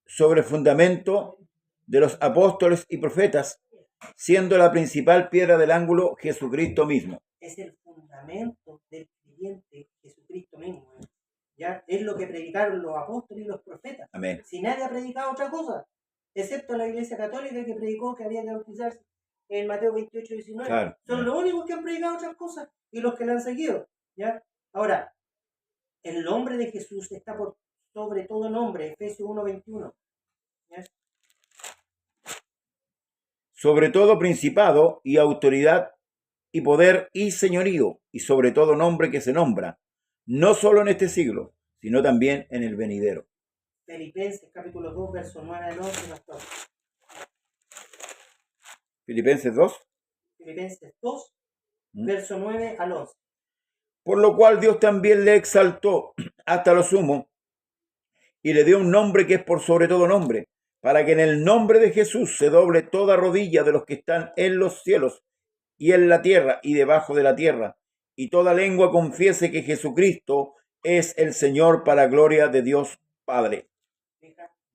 sobre fundamento de los apóstoles y profetas, siendo la principal piedra del ángulo Jesucristo mismo. Es el fundamento del creyente, Jesucristo mismo. ¿Ya? Es lo que predicaron los apóstoles y los profetas. Amén. Si nadie ha predicado otra cosa, excepto la Iglesia Católica, que predicó que había que bautizarse en Mateo 28:19. Claro. Son los únicos que han predicado otras cosas y los que la han seguido. ¿Ya? Ahora, el nombre de Jesús está por sobre todo nombre, Efesios 1:21. ¿Ya? Sobre todo principado y autoridad y poder y señorío, y sobre todo nombre que se nombra, no solo en este siglo, sino también en el venidero. Filipenses capítulo 2, verso 9 al 11, pastor. Filipenses 2. Filipenses 2, verso 9 al 11. Por lo cual Dios también le exaltó hasta lo sumo y le dio un nombre que es por sobre todo nombre, para que en el nombre de Jesús se doble toda rodilla de los que están en los cielos y en la tierra y debajo de la tierra, y toda lengua confiese que Jesucristo es el Señor, para gloria de Dios Padre.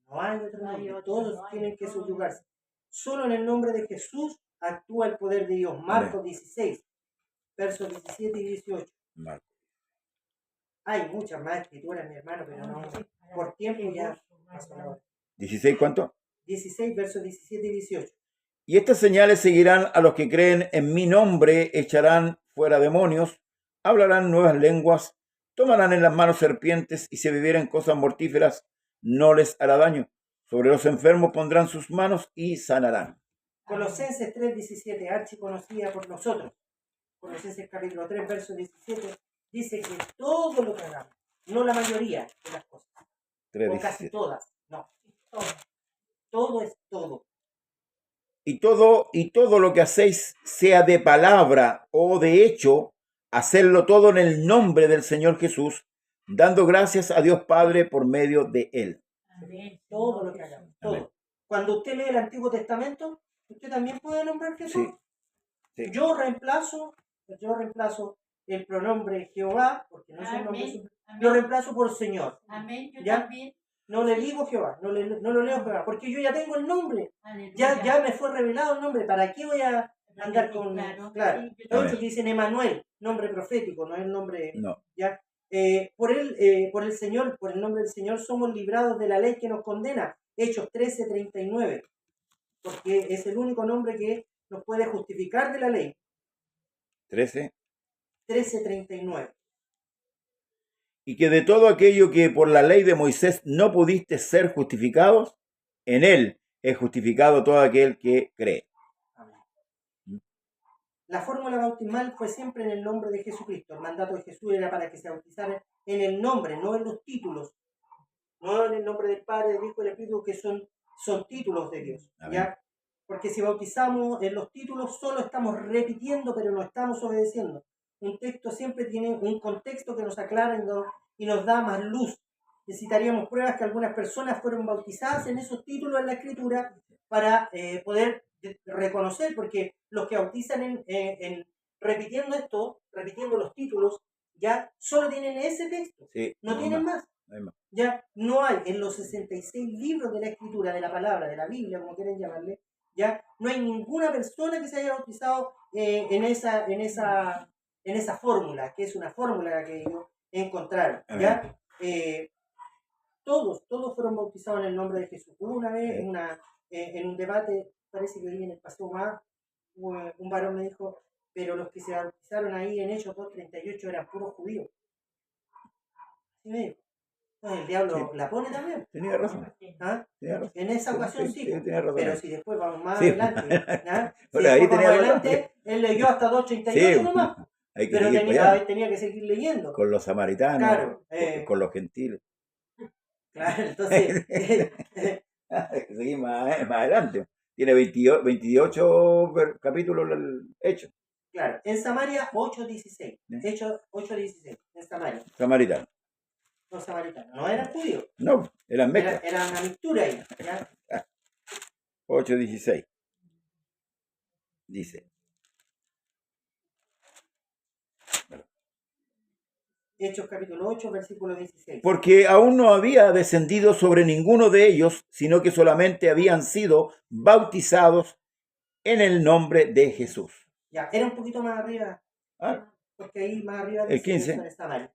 No hay otro nombre, todos tienen que subyugarse. Solo en el nombre de Jesús actúa el poder de Dios. Marcos 16, versos 17 y 18. Marcos. Hay muchas más escrituras, mi hermano, pero no, por tiempo ya pasó la hora. ¿16 cuánto? 16, versos 17 y 18. Y estas señales seguirán a los que creen en mi nombre, echarán fuera demonios, hablarán nuevas lenguas, tomarán en las manos serpientes, y si bebieren cosas mortíferas, no les hará daño. Sobre los enfermos pondrán sus manos y sanarán. Colosenses 3, 17, archiconocida por nosotros. Colosenses capítulo 3, verso 17, dice que todo lo que hagamos, no la mayoría de las cosas, o casi todas, no, todo es todo. Y todo lo que hacéis, sea de palabra o de hecho, hacerlo todo en el nombre del Señor Jesús, dando gracias a Dios Padre por medio de Él. Amén. Todo lo que hagamos, todo. Amén. Cuando usted lee el Antiguo Testamento, usted también puede nombrar Jesús. Sí, sí. Yo reemplazo el pronombre Jehová, porque no es el nombre de su... Lo reemplazo por Señor. Amén. Yo ¿Ya? también. No le digo Jehová, no lo leo Jehová, porque yo ya tengo el nombre. Aleluya. Ya me fue revelado el nombre. ¿Para qué voy a andar con...? Claro. Sí, yo Hay también. otros que dicen Emanuel, nombre profético, no es el nombre... No. ¿Ya? Por el Señor, por el nombre del Señor, somos librados de la ley que nos condena. Hechos 13:39. Porque es el único nombre que nos puede justificar de la ley. 13. 13:39. Y que de todo aquello que por la ley de Moisés no pudiste ser justificados, en él es justificado todo aquel que cree. Amén. La fórmula bautismal fue siempre en el nombre de Jesucristo. El mandato de Jesús era para que se bautizaran en el nombre, no en los títulos. No en el nombre del Padre, del Hijo y del Espíritu, que son títulos de Dios. ¿Ya? Porque si bautizamos en los títulos, solo estamos repitiendo, pero no estamos obedeciendo. Un texto siempre tiene un contexto que nos aclara y nos da más luz. Necesitaríamos pruebas que algunas personas fueron bautizadas en esos títulos en la Escritura para poder reconocer, porque los que bautizan repitiendo esto, repitiendo los títulos, ya solo tienen ese texto, Sí, no tienen más. No hay más. Ya no hay en los 66 libros de la Escritura, de la palabra, de la Biblia, como quieren llamarle, ya no hay ninguna persona que se haya bautizado en esa fórmula, que es una fórmula que ellos encontraron. ¿Ya? Todos fueron bautizados en el nombre de Jesús. Hubo una vez en un debate, parece que ahí en el Paseo Más, un varón me dijo, pero los que se bautizaron ahí en Hechos 2:38 eran puros judíos. ¿Sí me dijo? Entonces el diablo la pone también. Tenía razón. ¿Ah? Tenía razón. En esa ocasión sí, tenía razón. pero si después vamos más Sí. adelante, ¿ya? Si Pero ahí después vamos tenía razón. adelante, él leyó hasta 2:38 nomás, Hay que pero seguir apoyando. tenía que seguir leyendo. Con los samaritanos, Claro, con los gentiles. Claro, entonces, Hay que seguir más adelante. Tiene 28 capítulos el hecho. claro, en Samaria 8:16, Hechos 8:16, en Samaria. Samaritano. Los samaritanos no eran judíos, No, eran mezclas. era una mixtura ahí, ¿ya? 8:16. Dice. Hechos capítulo 8, versículo 16. Porque aún no había descendido sobre ninguno de ellos, sino que solamente habían sido bautizados en el nombre de Jesús. Ya, era un poquito más arriba, porque ahí más arriba El 15. eso en Samaria.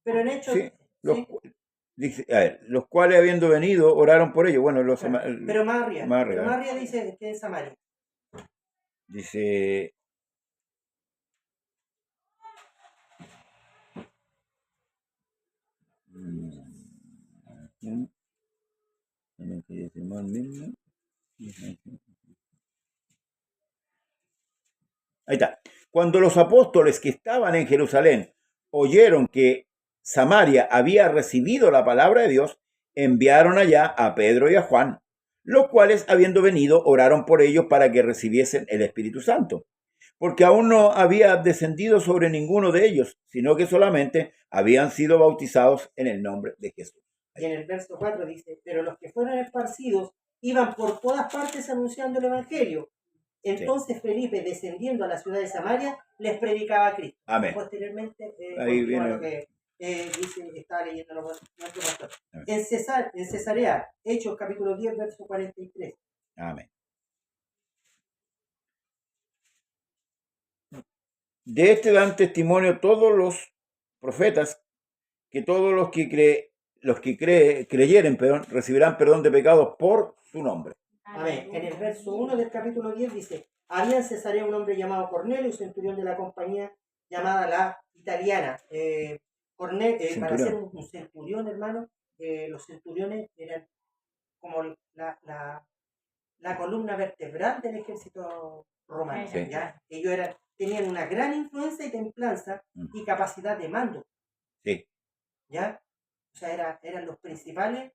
Pero en Hechos... Sí, dice, a ver, los cuales habiendo venido oraron por ellos. Bueno, los claro, pero más arriba. más arriba. Pero más arriba dice que en Samaria. Dice. Ahí está. Cuando los apóstoles que estaban en Jerusalén oyeron que Samaria había recibido la palabra de Dios, enviaron allá a Pedro y a Juan, los cuales, habiendo venido, oraron por ellos para que recibiesen el Espíritu Santo, porque aún no había descendido sobre ninguno de ellos, sino que solamente habían sido bautizados en el nombre de Jesús. Y en el verso 4 dice, pero los que fueron esparcidos iban por todas partes anunciando el Evangelio. Entonces sí. Felipe, descendiendo a la ciudad de Samaria, les predicaba a Cristo. Amén. Posteriormente, ahí viene lo que dice, estaba leyendo nuestro pastor. En Cesarea, Hechos capítulo 10, verso 43. Amén. De este dan testimonio todos los profetas, que todos creyeren, perdón, recibirán perdón de pecados por su nombre. Amén. En el verso 1 del capítulo 10 dice, había en Cesarea un hombre llamado Cornelio, centurión de la compañía llamada la Italiana. Para ser un centurión, hermano, los centuriones eran como la columna vertebral del ejército romano. Sí. ¿Ya? Ellos tenían una gran influencia y templanza y capacidad de mando. Sí. ¿Ya? O sea, eran los principales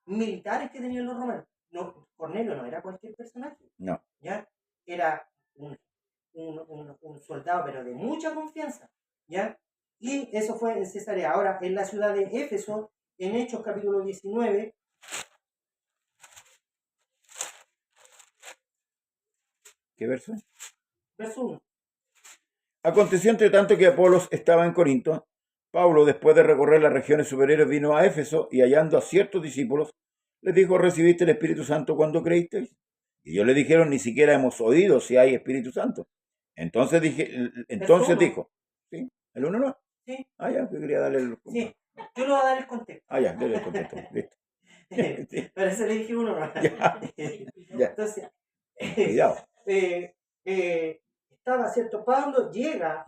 militares que tenían los romanos. No, Cornelio no era cualquier personaje. No. ¿Ya? Era un soldado, pero de mucha confianza. ¿Ya? Y eso fue en Cesarea. Ahora, en la ciudad de Éfeso, en Hechos capítulo 19, ¿qué verso? verso 1. Aconteció entre tanto que Apolos estaba en Corinto. Pablo, después de recorrer las regiones superiores, vino a Éfeso y hallando a ciertos discípulos, les dijo, ¿recibiste el Espíritu Santo cuando creísteis? Y ellos le dijeron, ni siquiera hemos oído si hay Espíritu Santo. Entonces dijo, ¿sí? ¿El 1 no? Sí. Ah, ya, que quería darle el... Sí, yo le voy a dar el contexto. Ah, ya, dale el contexto, listo. Pero ese le dije uno, ¿no? Ya. Entonces, Cuidado. estaba, ¿cierto? Pablo llega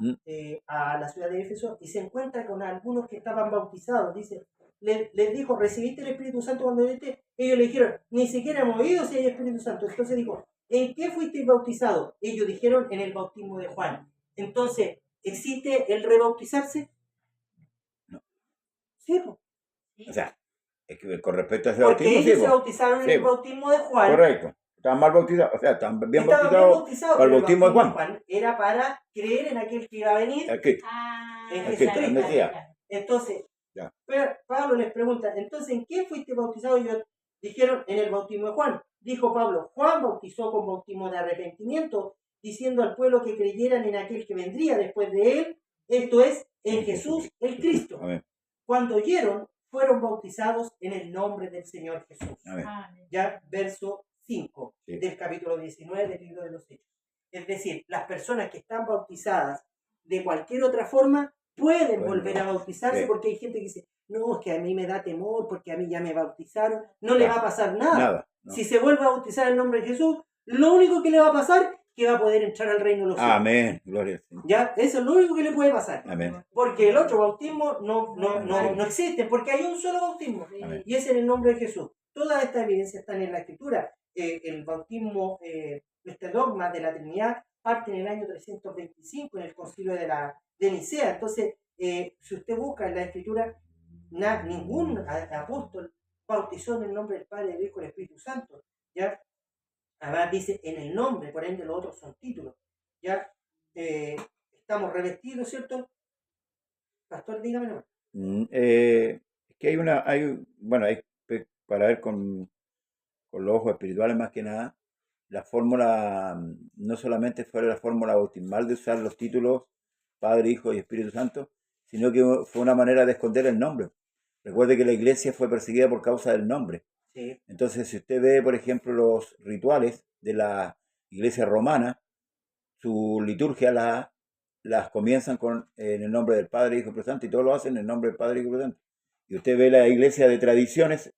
a la ciudad de Éfeso y se encuentra con algunos que estaban bautizados. Dice, les dijo, ¿recibiste el Espíritu Santo cuando viniste? Ellos le dijeron, ni siquiera hemos oído si hay Espíritu Santo. Entonces dijo, ¿en qué fuisteis bautizados? Ellos dijeron, en el bautismo de Juan. Entonces, ¿existe el rebautizarse? No. Sí, pues. O sea, es que con respecto a ese Porque bautismo, ellos se bautizaron en el bautismo de Juan. Correcto. Estaban mal bautizados, o sea, estaban bien bautizados para el bautismo de Juan. Era para creer en aquel que iba a venir. En Jesucristo. Entonces, Pablo les pregunta, entonces, ¿en qué fuiste bautizado? Ellos dijeron, en el bautismo de Juan. Dijo Pablo, Juan bautizó con bautismo de arrepentimiento, diciendo al pueblo que creyeran en aquel que vendría después de él, esto es, en Jesús el Cristo. Amén. Cuando oyeron, fueron bautizados en el nombre del Señor Jesús. Amén. Ya, verso 5 del capítulo 19 del libro de los Hechos. Es decir, las personas que están bautizadas de cualquier otra forma pueden volver a bautizarse, porque hay gente que dice, no, es que a mí me da temor porque a mí ya me bautizaron. No le va a pasar nada. No. Si se vuelve a bautizar en el nombre de Jesús, lo único que le va a pasar es que va a poder entrar al reino de los cielos. Amén. Gloria al Señor. Ya, eso es lo único que le puede pasar. Amén. Porque el otro bautismo no existe, porque hay un solo bautismo. Amén. Y es en el nombre de Jesús. Todas estas evidencias están en la Escritura. El bautismo, este dogma de la Trinidad, parte en el año 325 en el concilio de Nicea. Entonces, si usted busca en la Escritura, ningún apóstol bautizó en el nombre del Padre, del Hijo y del Espíritu Santo. ¿Ya? Además dice en el nombre, por ende los otros son títulos. ¿Ya? Estamos revestidos, ¿cierto? Pastor, dígame nomás. Es que hay para ver con los ojos espirituales más que nada, la fórmula, no solamente fue la fórmula bautismal de usar los títulos Padre, Hijo y Espíritu Santo, sino que fue una manera de esconder el nombre. Recuerde que la iglesia fue perseguida por causa del nombre. Sí. Entonces, si usted ve, por ejemplo, los rituales de la iglesia romana, su liturgia las comienzan en el nombre del Padre, Hijo y Espíritu Santo, y todo lo hacen en el nombre del Padre, Hijo y Espíritu Santo. Y usted ve la iglesia de tradiciones,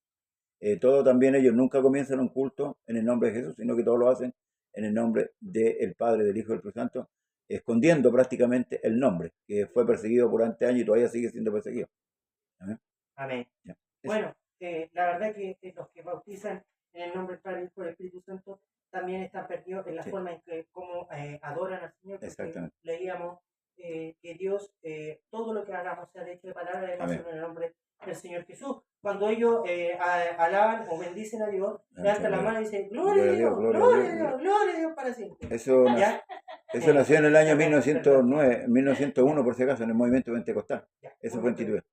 todo también ellos nunca comienzan un culto en el nombre de Jesús, sino que todo lo hacen en el nombre del Padre, del Hijo y del Espíritu Santo, escondiendo prácticamente el nombre, que fue perseguido por tantos años y todavía sigue siendo perseguido. Amén. Amén. Bueno, la verdad que los que bautizan en el nombre del Padre, del Hijo y del Espíritu Santo también están perdidos en la forma en que cómo adoran al Señor. Porque leíamos que Dios, todo lo que hagamos sea de hecho de palabra, de en el nombre del Señor Jesús. Cuando ellos alaban o bendicen a Dios, levantan la mano y dicen, gloria a Dios, gloria a Dios, gloria a Dios para siempre. Eso nació en el año 1901, por si acaso, en el movimiento pentecostal. Eso fue instituido.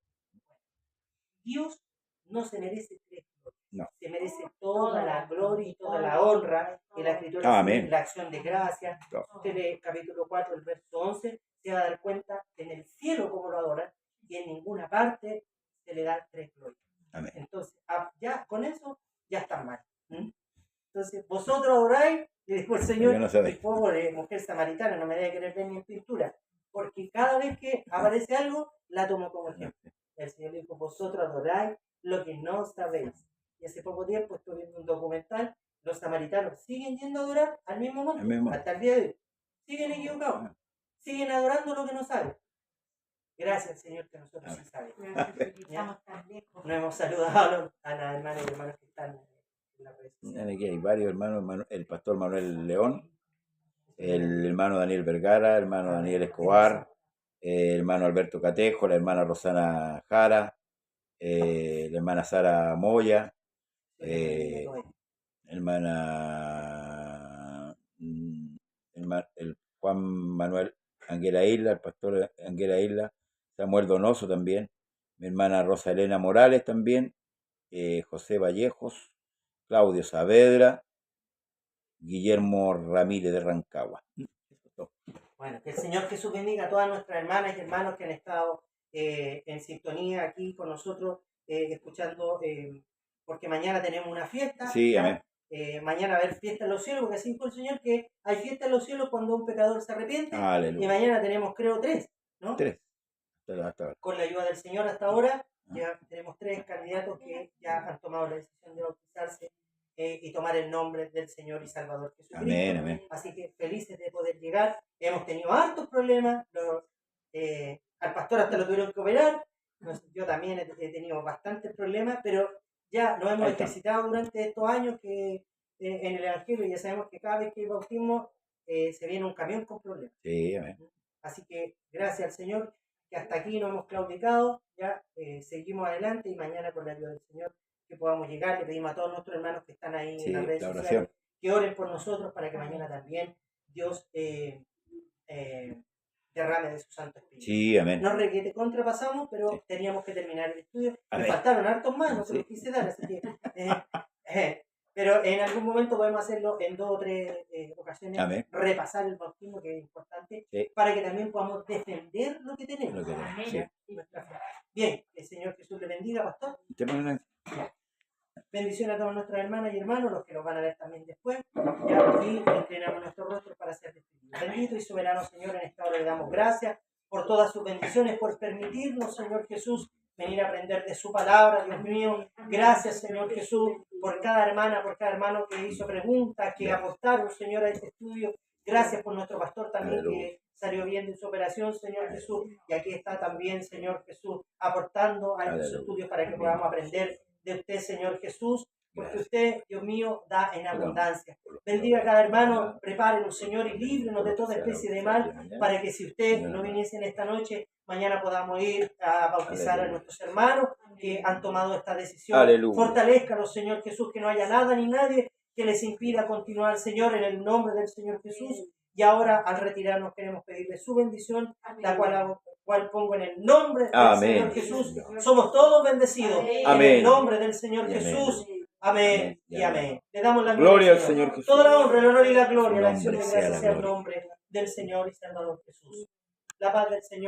Dios no se merece tres glorias. No. Se merece toda la gloria y toda la honra. Y la Escritura dice la acción de gracia. Usted lee capítulo 4, el verso 11, se va a dar cuenta en el cielo cómo lo adoran y en ninguna parte se le da tres glorias. Amén. Entonces, ya con eso ya está mal. Entonces, vosotros adoráis Y dijo el Yo Señor, no sabía. el pobre mujer samaritana no me debe querer ver ni en pintura, porque cada vez que aparece algo, la tomo como ejemplo. El Señor dijo, vosotros adoráis lo que no sabéis. Y hace poco tiempo estuve viendo un documental, los samaritanos siguen yendo a adorar al mismo monte, Al mismo. hasta el día de hoy. Siguen equivocados, siguen adorando lo que no saben. Gracias, Señor, que nosotros sí sabemos. Gracias, que estamos tan lejos. Nos hemos saludado a las hermanas y hermanos que están en la redes sociales. Aquí hay varios hermanos, el pastor Manuel León, el hermano Daniel Vergara, el hermano Daniel Escobar, el hermano Alberto Catejo, la hermana Rosana Jara, la hermana Sara Moya, hermana el Juan Manuel Anguera Isla, el pastor Anguera Isla, Samuel Donoso también, mi hermana Rosa Elena Morales también, José Vallejos, Claudio Saavedra, Guillermo Ramírez de Rancagua. Bueno, que el Señor Jesús bendiga a todas nuestras hermanas y hermanos que han estado en sintonía aquí con nosotros, escuchando, porque mañana tenemos una fiesta. Sí, ¿ya? amén. Mañana va a haber fiesta en los cielos, porque así dijo el Señor que hay fiesta en los cielos cuando un pecador se arrepiente. Aleluya. Y mañana tenemos, creo, 3, ¿no? 3. Hasta ahora. Con la ayuda del Señor hasta ahora, ya tenemos 3 candidatos que ya han tomado la decisión de bautizarse y tomar el nombre del Señor y Salvador Jesucristo. Amén, amén. Así que felices de poder llegar. Hemos tenido hartos problemas. Al pastor hasta lo tuvieron que operar. Yo también he tenido bastantes problemas, pero ya nos hemos ejercitado durante estos años que en el Evangelio ya sabemos que cada vez que hay bautismo se viene un camión con problemas. Sí, amén. Así que gracias al Señor que hasta aquí no hemos claudicado, ya seguimos adelante y mañana con la ayuda del Señor que podamos llegar. Le pedimos a todos nuestros hermanos que están ahí Sí, en las redes la sociales oración. que oren por nosotros para que mañana también Dios derrame de su Santo Espíritu. Sí, amén. Nos requete contrapasamos, pero Sí. teníamos que terminar el estudio. Me Amén. faltaron hartos más, no se Sí. los quise dar, así que... pero en algún momento podemos hacerlo en 2 o 3 ocasiones, Amén. repasar el bautismo, que es importante, Sí. para que también podamos defender lo que tenemos. Lo que tenemos, Amén. sí. Nuestra fe. Bien, el Señor Jesús le bendiga, pastor. Bendición a todas nuestras hermanas y hermanos, los que nos van a ver también después. Ya, y inclinamos nuestro rostro para ser despedidos. Bendito y soberano Señor, en esta hora le damos gracias por todas sus bendiciones, por permitirnos, Señor Jesús, venir a aprender de su palabra, Dios mío. Gracias, Señor Jesús, por cada hermana, por cada hermano que hizo preguntas, que apostaron, Señor, a este estudio. Gracias por nuestro pastor también, que salió bien de su operación, Señor Jesús. Y aquí está también, Señor Jesús, aportando a estos estudios para que podamos aprender de usted, Señor Jesús, porque usted, Dios mío, da en abundancia. Bendiga a cada hermano, prepárenos, Señor, y líbrenos de toda especie de mal, para que si usted no viniese en esta noche, mañana podamos ir a bautizar a nuestros hermanos que han tomado esta decisión. Aleluya. Fortalézcalos, Señor Jesús, que no haya nada ni nadie que les impida continuar, Señor, en el nombre del Señor Jesús. Y ahora, al retirarnos, queremos pedirle su bendición, la cual pongo en el nombre del Amén. Señor Jesús. Somos todos bendecidos. En Amén. el nombre del Señor Y amén. Jesús. Amén y amén. Le damos la Gloria al al Señor Jesús. Toda la honra, el honor y la gloria, Su la acción de nombre sea gracias la sea el gloria. nombre del Señor y Salvador Jesús. La paz del Señor.